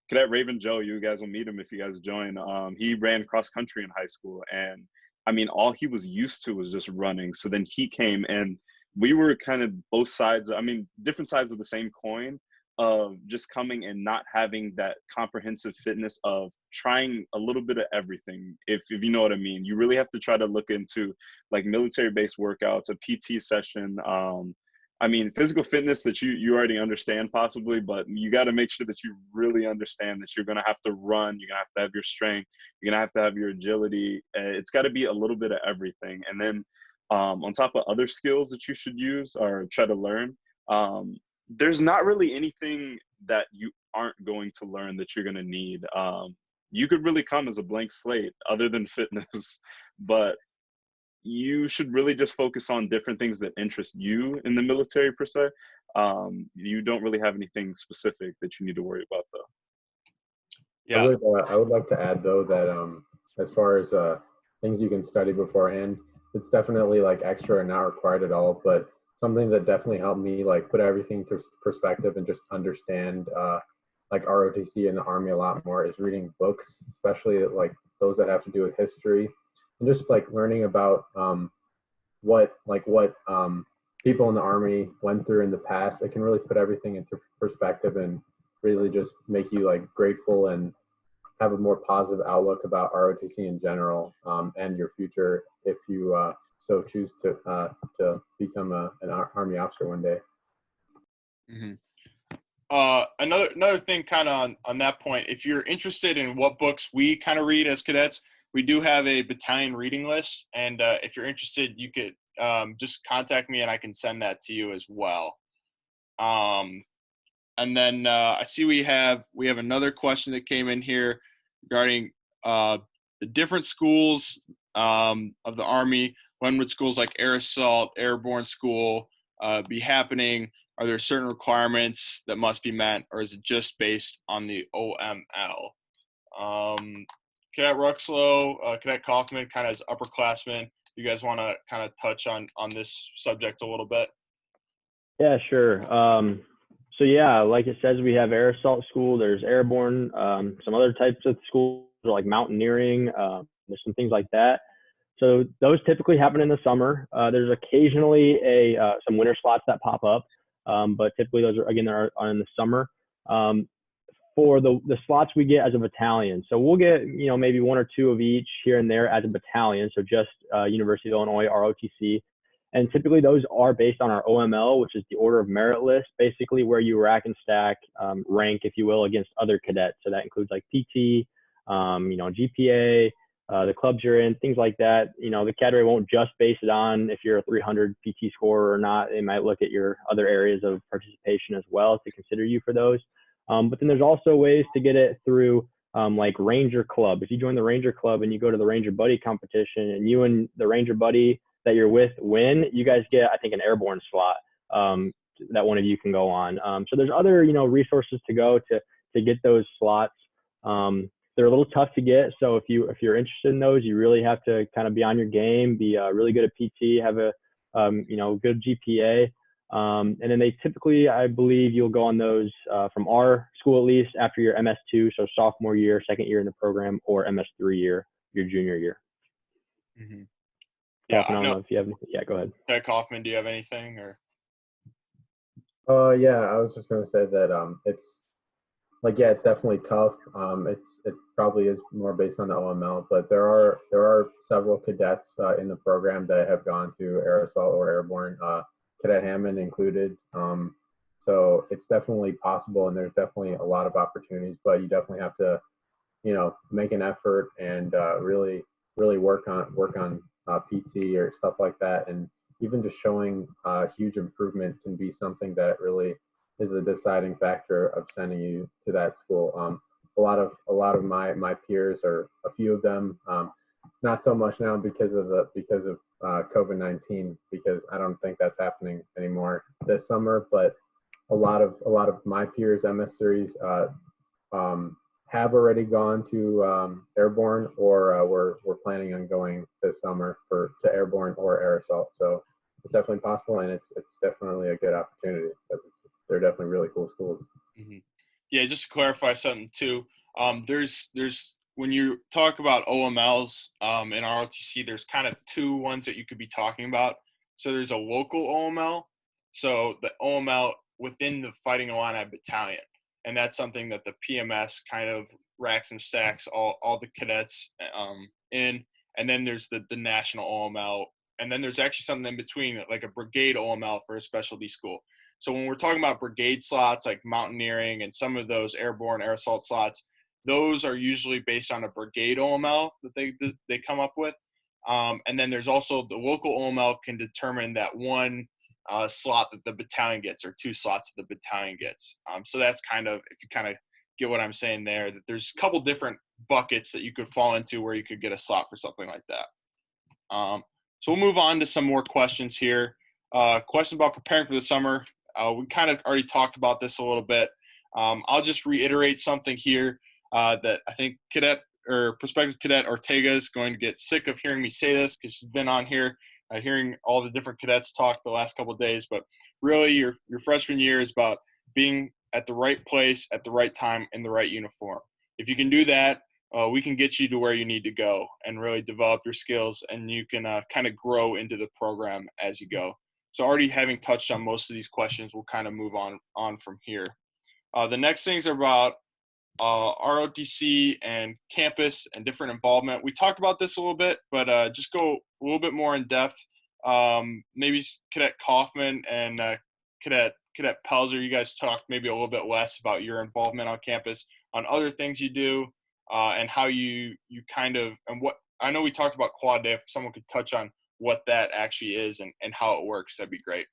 Cadet Raven Joe. You guys will meet him if you guys join. He ran cross country in high school, and I mean, all he was used to was just running. So then he came, and we were kind of both sides. I mean, different sides of the same coin of just coming and not having that comprehensive fitness of trying a little bit of everything. If you know what I mean, you really have to try to look into like military-based workouts, a PT session. I mean, physical fitness that you already understand possibly, but you got to make sure that you really understand that you're going to have to run. You're going to have to have your strength. You're going to have your agility. It's got to be a little bit of everything. And then on top of other skills that you should use or try to learn, there's not really anything that you aren't going to learn that you're going to need. You could really come as a blank slate other than fitness, but you should really just focus on different things that interest you in the military per se. You don't really have anything specific that you need to worry about though. Yeah. I would like to add though that as far as things you can study beforehand, it's definitely like extra and not required at all, but something that definitely helped me like put everything to perspective and just understand like ROTC and the Army a lot more is reading books, especially like those that have to do with history, and just like learning about what people in the Army went through in the past. It can really put everything into perspective and really just make you like grateful and have a more positive outlook about ROTC in general and your future if you so choose to become an Army officer one day. Mm-hmm. Another thing kind of on that point, if you're interested in what books we kind of read as cadets, we do have a battalion reading list. And if you're interested, you could just contact me and I can send that to you as well. And then I see we have another question that came in here regarding the different schools of the Army. When would schools like Air Assault, Airborne School be happening? Are there certain requirements that must be met, or is it just based on the OML? Cadet Ruxlow, Cadet Kaufman, kind of as upperclassmen, you guys want to kind of touch on this subject a little bit? Yeah, sure. So yeah, like it says, we have Air Assault School, there's Airborne, some other types of schools like mountaineering, there's some things like that. So those typically happen in the summer. There's occasionally some winter slots that pop up, but typically those are in the summer. For the slots we get as a battalion, so we'll get maybe one or two of each here and there as a battalion. So just University of Illinois ROTC, and typically those are based on our OML, which is the Order of Merit list, basically where you rack and stack rank, if you will, against other cadets. So that includes like PT, GPA. The clubs you're in, things like that. The cadre won't just base it on if you're a 300 PT scorer or not. They might look at your other areas of participation as well to consider you for those. But then there's also ways to get it through like Ranger Club. If you join the Ranger Club and you go to the Ranger Buddy competition and you and the Ranger Buddy that you're with win, you guys get, I think, an Airborne slot that one of you can go on. So there's other, resources to go to get those slots. They're a little tough to get. So if you're interested in those, you really have to kind of be on your game, be really good at PT, have a good GPA. And then they typically, I believe, you'll go on those from our school at least after your MS2, so sophomore year, second year in the program, or MS3 year, your junior year. Mm-hmm. Yeah, I don't know if you have anything. Yeah, go ahead. Ted Kaufman, do you have anything or? Yeah, I was just gonna say that it's like, yeah, it's definitely tough. It probably is more based on the OML, but there are several cadets in the program that have gone to air assault or airborne, Cadet Hammond included. So it's definitely possible, and there's definitely a lot of opportunities, but you definitely have to, make an effort and really work on PT or stuff like that, and even just showing huge improvement can be something that really is a deciding factor of sending you to that school. A lot of my peers, or a few of them, not so much now because of COVID-19, because I don't think that's happening anymore this summer. But a lot of my peers, MS3s, have already gone to airborne, or we're planning on going this summer to airborne or air assault. So it's definitely possible, and it's definitely a good opportunity, because they're definitely really cool schools. Mm-hmm. Yeah, just to clarify something too. There's when you talk about OMLs in ROTC, there's kind of two ones that you could be talking about. So there's a local OML, so the OML within the Fighting Illini Battalion, and that's something that the PMS kind of racks and stacks all the cadets in. And then there's the national OML, and then there's actually something in between, like a brigade OML for a specialty school. So when we're talking about brigade slots like mountaineering and some of those airborne air assault slots, those are usually based on a brigade OML that they come up with. And then there's also the local OML can determine that one slot that the battalion gets, or two slots that the battalion gets. So that's kind of, if you kind of get what I'm saying there, that there's a couple different buckets that you could fall into where you could get a slot for something like that. So we'll move on to some more questions here. Question about preparing for the summer. We kind of already talked about this a little bit. I'll just reiterate something here that I think prospective cadet Ortega is going to get sick of hearing me say this, because she's been on here hearing all the different cadets talk the last couple of days. But really, your freshman year is about being at the right place at the right time in the right uniform. If you can do that, we can get you to where you need to go and really develop your skills, and you can kind of grow into the program as you go. So already having touched on most of these questions, we'll kind of move on from here. The next things are about ROTC and campus and different involvement. We talked about this a little bit, but just go a little bit more in depth. Maybe Cadet Kaufman and Cadet Pelzer, you guys talked maybe a little bit less about your involvement on campus, on other things you do, and how you kind of, and what, I know we talked about quad day. If someone could touch on what that actually is and how it works, that'd be great.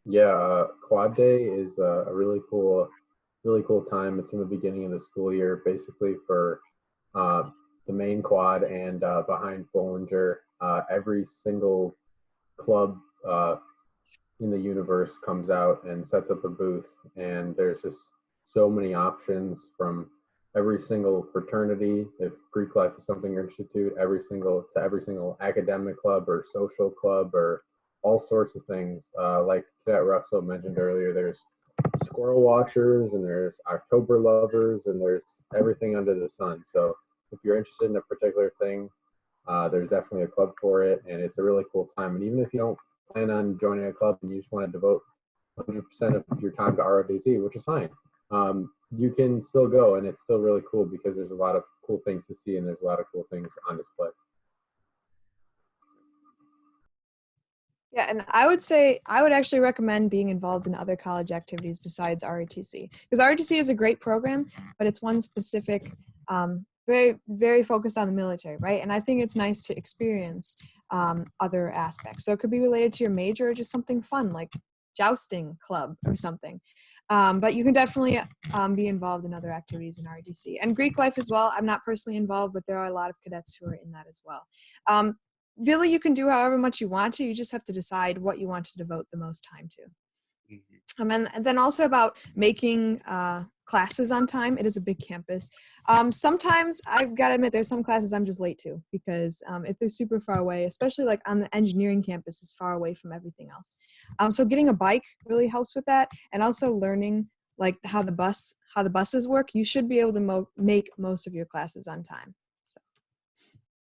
Yeah, quad day is a really cool time. It's in the beginning of the school year, basically for the main quad and behind Bollinger. Every single club in the universe comes out and sets up a booth, and there's just so many options from every single fraternity, if Greek life is something you're interested in, every single academic club or social club, or all sorts of things. Like Cadet Russell mentioned earlier, there's squirrel watchers, and there's October lovers, and there's everything under the sun. So if you're interested in a particular thing, there's definitely a club for it, and it's a really cool time. And even if you don't plan on joining a club and you just want to devote 100% of your time to ROTC, which is fine, you can still go, and it's still really cool because there's a lot of cool things to see, and there's a lot of cool things on display. Yeah, and I would actually recommend being involved in other college activities besides ROTC, because ROTC is a great program, but it's one specific, very, very focused on the military, right? And I think it's nice to experience other aspects. So it could be related to your major, or just something fun like jousting club or something. But you can definitely be involved in other activities in ROTC. And Greek life as well. I'm not personally involved, but there are a lot of cadets who are in that as well. Really, you can do however much you want to. You just have to decide what you want to devote the most time to. Mm-hmm. And then also about making classes on time. It is a big campus. Sometimes I've got to admit there's some classes I'm just late to because if they're super far away, especially like on the engineering campus is far away from everything else. So getting a bike really helps with that, and also learning like how the buses work. You should be able to make most of your classes on time. So.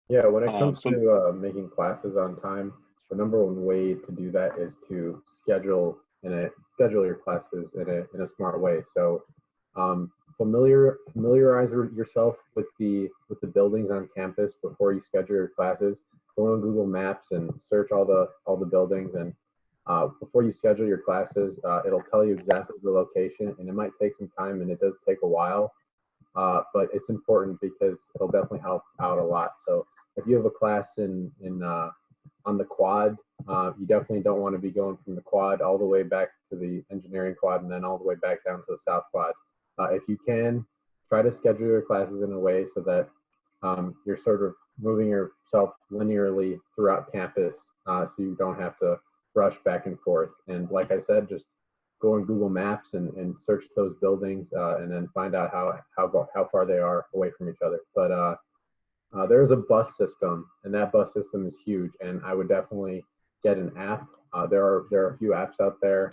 Yeah, when it comes to making classes on time, the number one way to do that is to schedule your classes in a smart way. So familiarize yourself with the buildings on campus before you schedule your classes. Go on Google Maps and search all the buildings, and before you schedule your classes, it'll tell you exactly the location, and it might take some time, and it does take a while, but it's important because it'll definitely help out a lot. So if you have a class on the quad, you definitely don't want to be going from the quad all the way back to the engineering quad and then all the way back down to the south quad. If you can, try to schedule your classes in a way so that you're sort of moving yourself linearly throughout campus, so you don't have to rush back and forth. And like I said, just go on Google Maps and search those buildings, and then find out how far they are away from each other. But there's a bus system, and that bus system is huge, and I would definitely get an app. There are a few apps out there.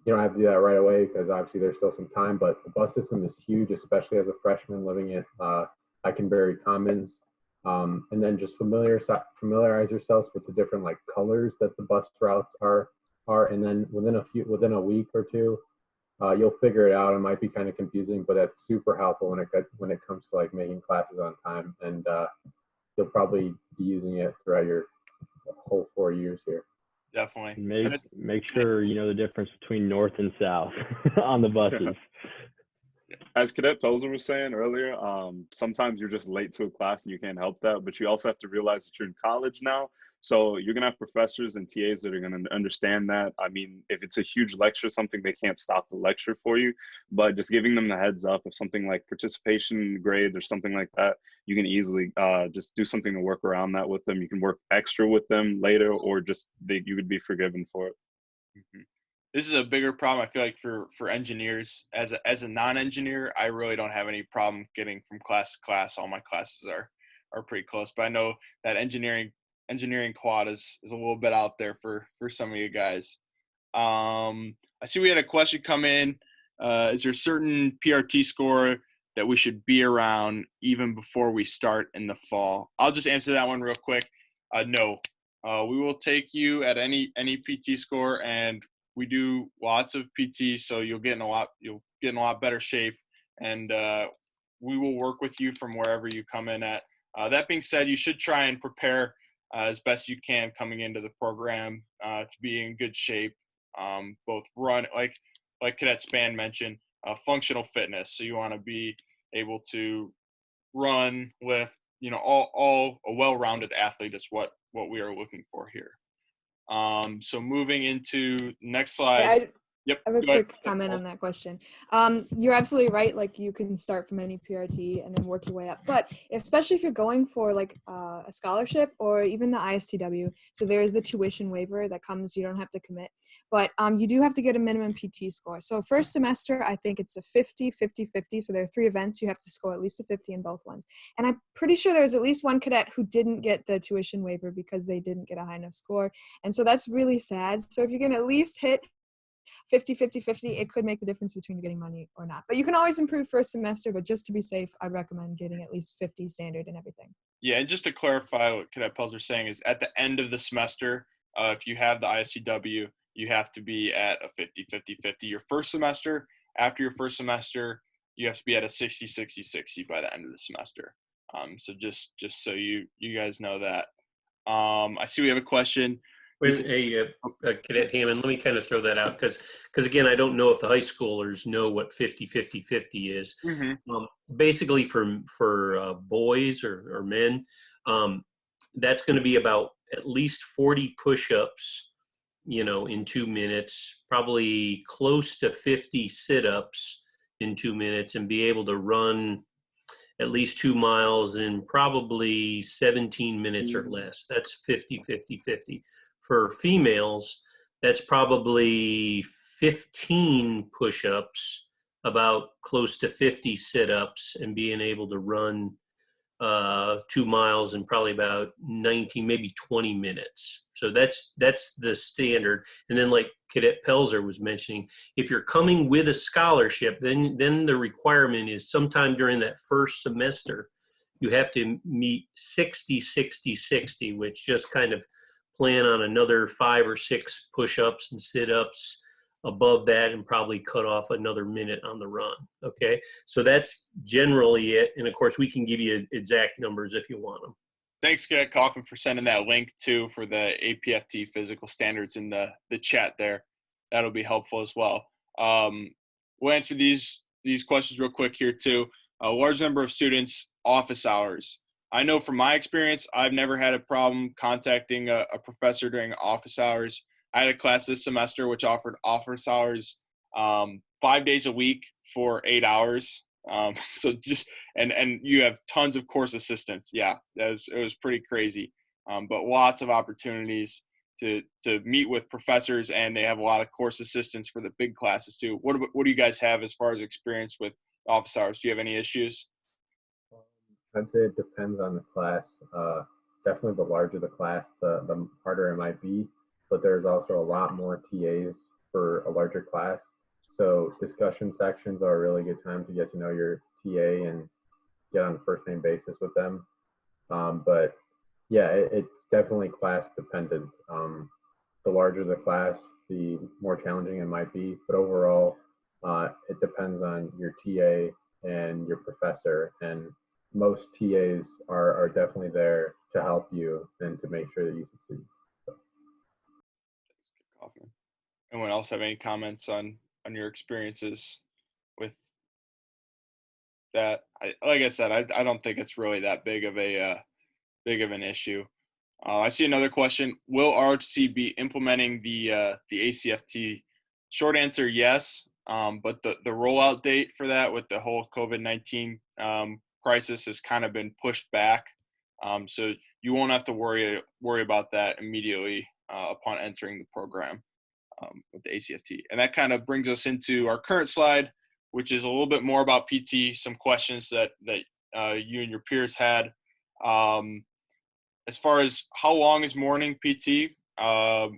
You don't have to do that right away because obviously there's still some time, but the bus system is huge, especially as a freshman living at Iconberry Commons. And then just familiarize yourselves with the different like colors that the bus routes are, and then within a week or two, you'll figure it out. It might be kind of confusing, but that's super helpful when it comes to like making classes on time, and you'll probably be using it throughout your whole 4 years here. Definitely. Make sure you know the difference between north and south on the buses. As Cadet Pelzer was saying earlier, sometimes you're just late to a class and you can't help that, but you also have to realize that you're in college now. So you're going to have professors and TAs that are going to understand that. I mean, if it's a huge lecture or something, they can't stop the lecture for you, but just giving them the heads up of something like participation grades or something like that, you can easily just do something to work around that with them. You can work extra with them later, or just you would be forgiven for it. Mm-hmm. This is a bigger problem, I feel like, for engineers. As a non-engineer, I really don't have any problem getting from class to class. All my classes are pretty close, but I know that engineering quad is a little bit out there for some of you guys. I see we had a question come in. Is there a certain PRT score that we should be around even before we start in the fall? I'll just answer that one real quick. No. We will take you at any PT score, and we do lots of PT, so you'll get in a lot better shape, and we will work with you from wherever you come in at. That being said, you should try and prepare as best you can coming into the program to be in good shape. Both run, like Cadet Span mentioned, functional fitness. So you want to be able to run, lift, all a well-rounded athlete is what we are looking for here. So moving into next slide. Yep. I have a quick comment on that question. You're absolutely right. Like, you can start from any PRT and then work your way up. But especially if you're going for like a scholarship or even the ISTW, so there's the tuition waiver that comes. You don't have to commit, but you do have to get a minimum PT score. So first semester, I think it's a 50, 50, 50. So there are 3 events. You have to score at least a 50 in both ones. And I'm pretty sure there was at least one cadet who didn't get the tuition waiver because they didn't get a high enough score. And so that's really sad. So if you can at least hit 50, 50, 50, it could make the difference between getting money or not. But you can always improve first semester, but just to be safe, I'd recommend getting at least 50 standard and everything. Yeah, and just to clarify what Cadet Pelzer is saying is at the end of the semester, if you have the ISTW, you have to be at a 50, 50, 50 your first semester. After your first semester, you have to be at a 60, 60, 60 by the end of the semester. So just so you guys know that. I see we have a question. Cadet Hammond, let me kind of throw that out because again, I don't know if the high schoolers know what 50, 50, 50 is. Mm-hmm. Basically for boys or men, that's going to be about at least 40 push-ups, in 2 minutes, probably close to 50 sit-ups in 2 minutes, and be able to run at least 2 miles in probably 17 minutes or less. That's 50, 50, 50. For females, that's probably 15 push-ups about close to 50 sit-ups and being able to run 2 miles in probably about 19, maybe 20 minutes. So that's the standard. And then like Cadet Pelzer was mentioning, if you're coming with a scholarship, then the requirement is sometime during that first semester, you have to meet 60, 60, 60, which just kind of plan on another 5 or 6 push-ups and sit-ups above that, and probably cut off another minute on the run. Okay, so that's generally it. And of course, we can give you exact numbers if you want them. Thanks, Cadet Kaufman, for sending that link too for the APFT physical standards in the chat there. That'll be helpful as well. We'll answer these questions real quick here too. A large number of students, office hours. I know from my experience, I've never had a problem contacting a professor during office hours. I had a class this semester which offered office hours 5 days a week for 8 hours. So just and you have tons of course assistants. Yeah, it was pretty crazy. But lots of opportunities to meet with professors, and they have a lot of course assistants for the big classes too. What do you guys have as far as experience with office hours? Do you have any issues? I'd say it depends on the class. Definitely the larger the class, the harder it might be. But there's also a lot more TAs for a larger class. So discussion sections are a really good time to get to know your TA and get on a first name basis with them. But yeah, it's definitely class dependent. The larger the class, the more challenging it might be. But overall, it depends on your TA and your professor. And most TAs are definitely there to help you and to make sure that you succeed. Anyone else have any comments on your experiences with that? Like I said, I don't think it's really that big of an issue. I see another question. Will ROTC be implementing the ACFT? Short answer, yes. But the rollout date for that with the whole COVID-19 crisis has kind of been pushed back. So you won't have to worry about that immediately upon entering the program with the ACFT. And that kind of brings us into our current slide, which is a little bit more about PT, some questions that you and your peers had. As far as how long is morning PT,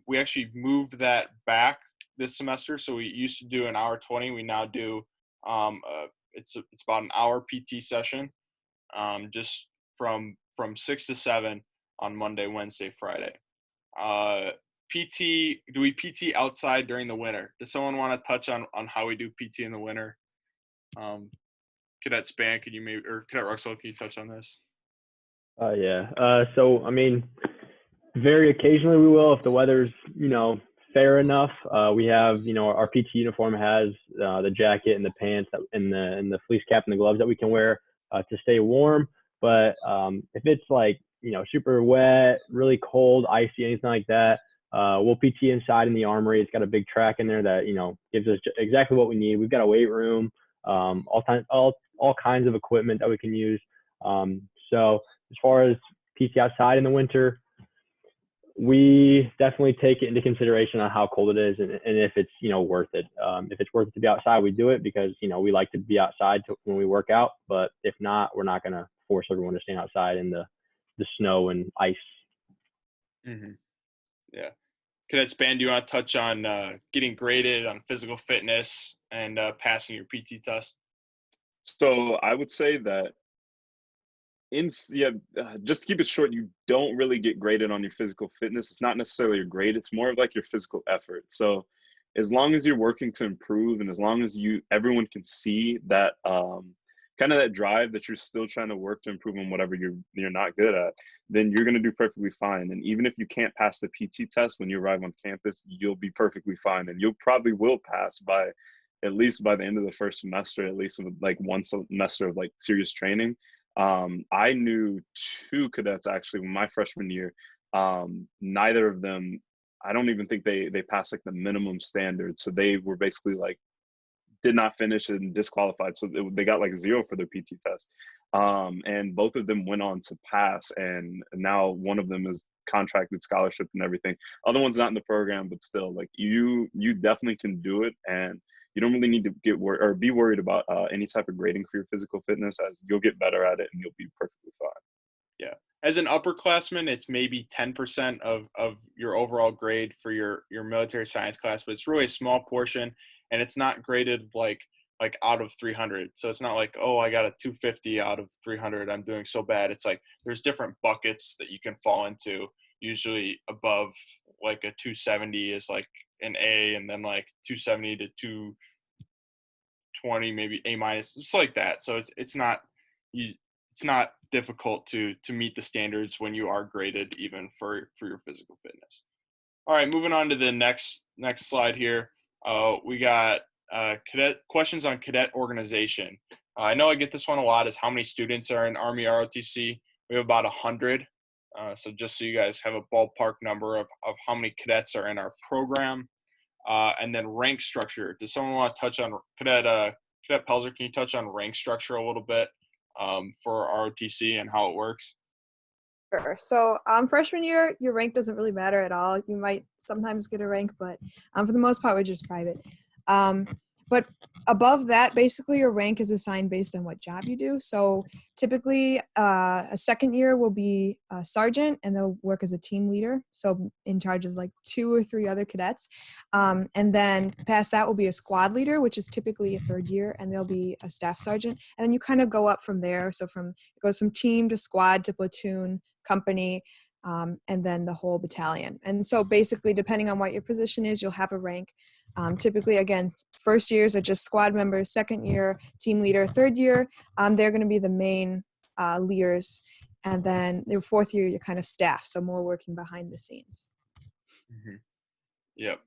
we actually moved that back this semester. So we used to do an hour 20. We now do it's about an hour PT session, just from 6 to 7 on Monday, Wednesday, Friday. PT, do we PT outside during the winter? Does someone want to touch on how we do PT in the winter? Cadet Span, could you maybe, or Cadet Ruxell, can you touch on this? Yeah. So, I mean, very occasionally we will if the weather's, fair enough. We have, our PT uniform has the jacket and the pants and the fleece cap and the gloves that we can wear to stay warm. But if it's like, super wet, really cold, icy, anything like that, we'll PT inside in the armory. It's got a big track in there that, gives us exactly what we need. We've got a weight room, all kinds of equipment that we can use. So as far as PT outside in the winter, we definitely take it into consideration on how cold it is and if it's, worth it. If it's worth it to be outside, we do it because, we like to be outside when we work out. But if not, we're not going to force everyone to stand outside in the snow and ice. Mm-hmm. Yeah. Cadet Span, do you want to touch on getting graded on physical fitness and passing your PT test? So I would say that just to keep it short, you don't really get graded on your physical fitness. It's not necessarily a grade. It's more of like your physical effort. So as long as you're working to improve and as long as everyone can see that kind of that drive that you're still trying to work to improve on whatever you're not good at, then you're going to do perfectly fine. And even if you can't pass the PT test when you arrive on campus, you'll be perfectly fine. And you'll probably will pass at least by the end of the first semester, at least with like one semester of like serious training. I knew 2 cadets actually my freshman year. Neither of them, I don't even think they passed like the minimum standard. So they were basically like, did not finish and disqualified. So they got like 0 for their PT test. And both of them went on to pass. And now one of them is contracted scholarship and everything. Other one's not in the program, but still like you definitely can do it. And you don't really need to get worried or be worried about any type of grading for your physical fitness, as you'll get better at it and you'll be perfectly fine. Yeah. As an upperclassman, it's maybe 10% of your overall grade for your military science class, but it's really a small portion, and it's not graded like out of 300. So it's not like, oh, I got a 250 out of 300, I'm doing so bad. It's like there's different buckets that you can fall into. Usually above like a 270 is like an A, and then like 270 to 220, maybe A minus, just like that. So it's not difficult to meet the standards when you are graded, even for your physical fitness. All right, moving on to the next slide here. We got cadet questions on cadet organization. I know I get this one a lot, is how many students are in Army ROTC. We have about 100. So just so you guys have a ballpark number of how many cadets are in our program. And then rank structure. Does someone want to touch on Cadet Pelzer? Can you touch on rank structure a little bit for ROTC and how it works? Sure. So freshman year, your rank doesn't really matter at all. You might sometimes get a rank, but for the most part, we're just private. But above that, basically your rank is assigned based on what job you do. So typically a second year will be a sergeant, and they'll work as a team leader. So in charge of like 2 or 3 other cadets. And then past that will be a squad leader, which is typically a third year, and they'll be a staff sergeant. And then you kind of go up from there. So it goes from team to squad to platoon, company, and then the whole battalion. And so basically, depending on what your position is, you'll have a rank. Typically, again, first years are just squad members, second year, team leader, third year, they're going to be the main leaders. And then the fourth year, you're kind of staff, so more working behind the scenes. Mm-hmm. Yep.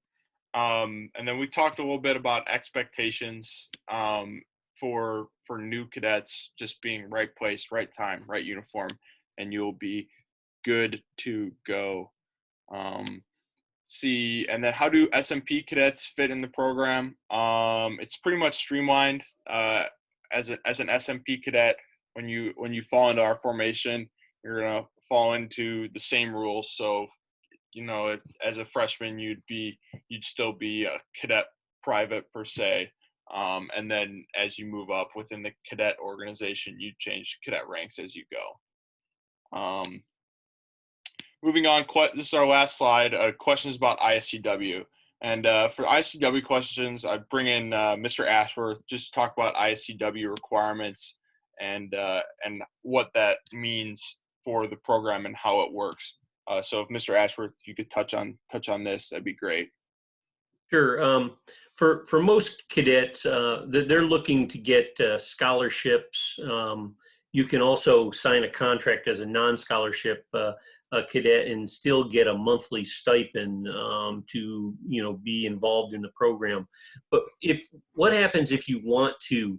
And then we talked a little bit about expectations for new cadets, just being right place, right time, right uniform, and you'll be good to go. And then how do SMP cadets fit in the program? It's pretty much streamlined. As an SMP cadet, when you fall into our formation, you're gonna fall into the same rules. So, as a freshman, you'd still be a cadet private per se, and then as you move up within the cadet organization, you change cadet ranks as you go. Moving on, this is our last slide. Questions about ISTW. And for ISTW questions, I bring in Mr. Ashworth just to talk about ISTW requirements and what that means for the program and how it works. So if Mr. Ashworth, you could touch on this, that'd be great. Sure. For most cadets, they're looking to get scholarships. You can also sign a contract as a non-scholarship cadet and still get a monthly stipend to be involved in the program. But what happens if you want to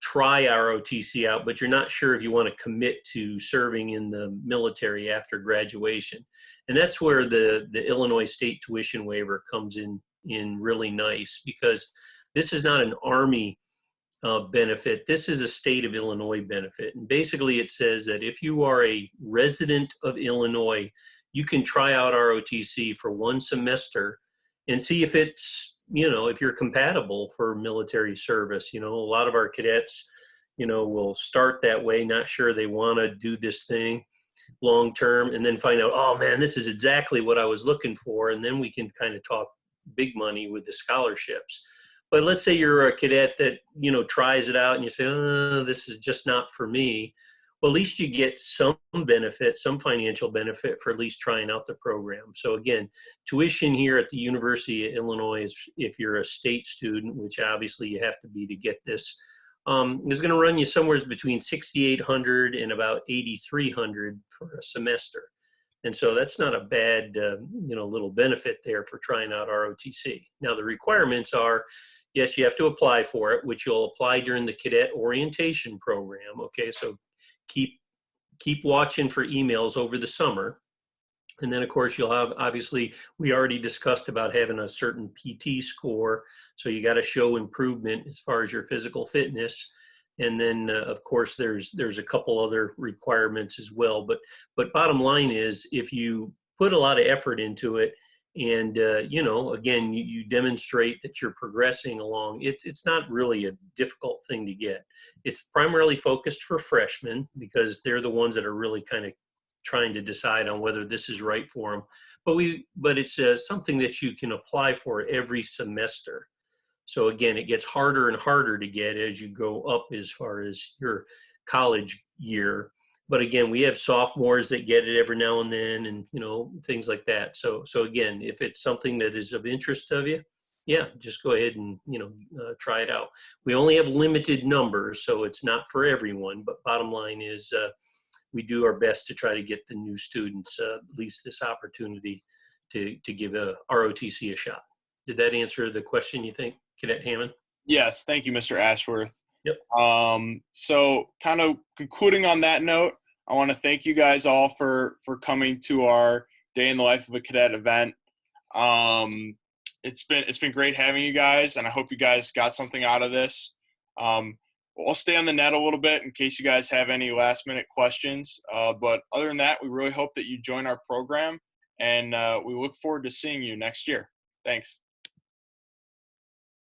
try ROTC out, but you're not sure if you want to commit to serving in the military after graduation? And that's where the Illinois state tuition waiver comes in really nice, because this is not an Army benefit. This is a state of Illinois benefit. And basically it says that if you are a resident of Illinois, you can try out ROTC for 1 semester and see if it's, if you're compatible for military service. A lot of our cadets, will start that way, not sure they want to do this thing long term, and then find out, oh man, this is exactly what I was looking for. And then we can kind of talk big money with the scholarships. But let's say you're a cadet that, tries it out and you say, oh, this is just not for me. Well, at least you get some benefit, some financial benefit for at least trying out the program. So again, tuition here at the University of Illinois, is, if you're a state student, which obviously you have to be to get this, is going to run you somewhere between $6,800 and about $8,300 for a semester. And so that's not a bad, little benefit there for trying out ROTC. Now the requirements are, yes, you have to apply for it, which you'll apply during the cadet orientation program. Okay, so keep watching for emails over the summer. And then of course you'll have, obviously, we already discussed about having a certain PT score. So you got to show improvement as far as your physical fitness. And then of course there's a couple other requirements as well. But bottom line is, if you put a lot of effort into it, And, again, you demonstrate that you're progressing along. It's not really a difficult thing to get. It's primarily focused for freshmen because they're the ones that are really kind of trying to decide on whether this is right for them. But it's something that you can apply for every semester. So again, it gets harder and harder to get as you go up as far as your college year. But again, we have sophomores that get it every now and then, and things like that. So again, if it's something that is of interest of you, yeah, just go ahead and try it out. We only have limited numbers, so it's not for everyone. But bottom line is, we do our best to try to get the new students at least this opportunity to give a ROTC a shot. Did that answer the question, you think, Cadet Hammond? Yes, thank you, Mr. Ashworth. Yep. So kind of concluding on that note, I want to thank you guys all for coming to our Day in the Life of a Cadet event. It's been great having you guys, and I hope you guys got something out of this. I'll stay on the net a little bit in case you guys have any last-minute questions. But other than that, we really hope that you join our program, and we look forward to seeing you next year. Thanks.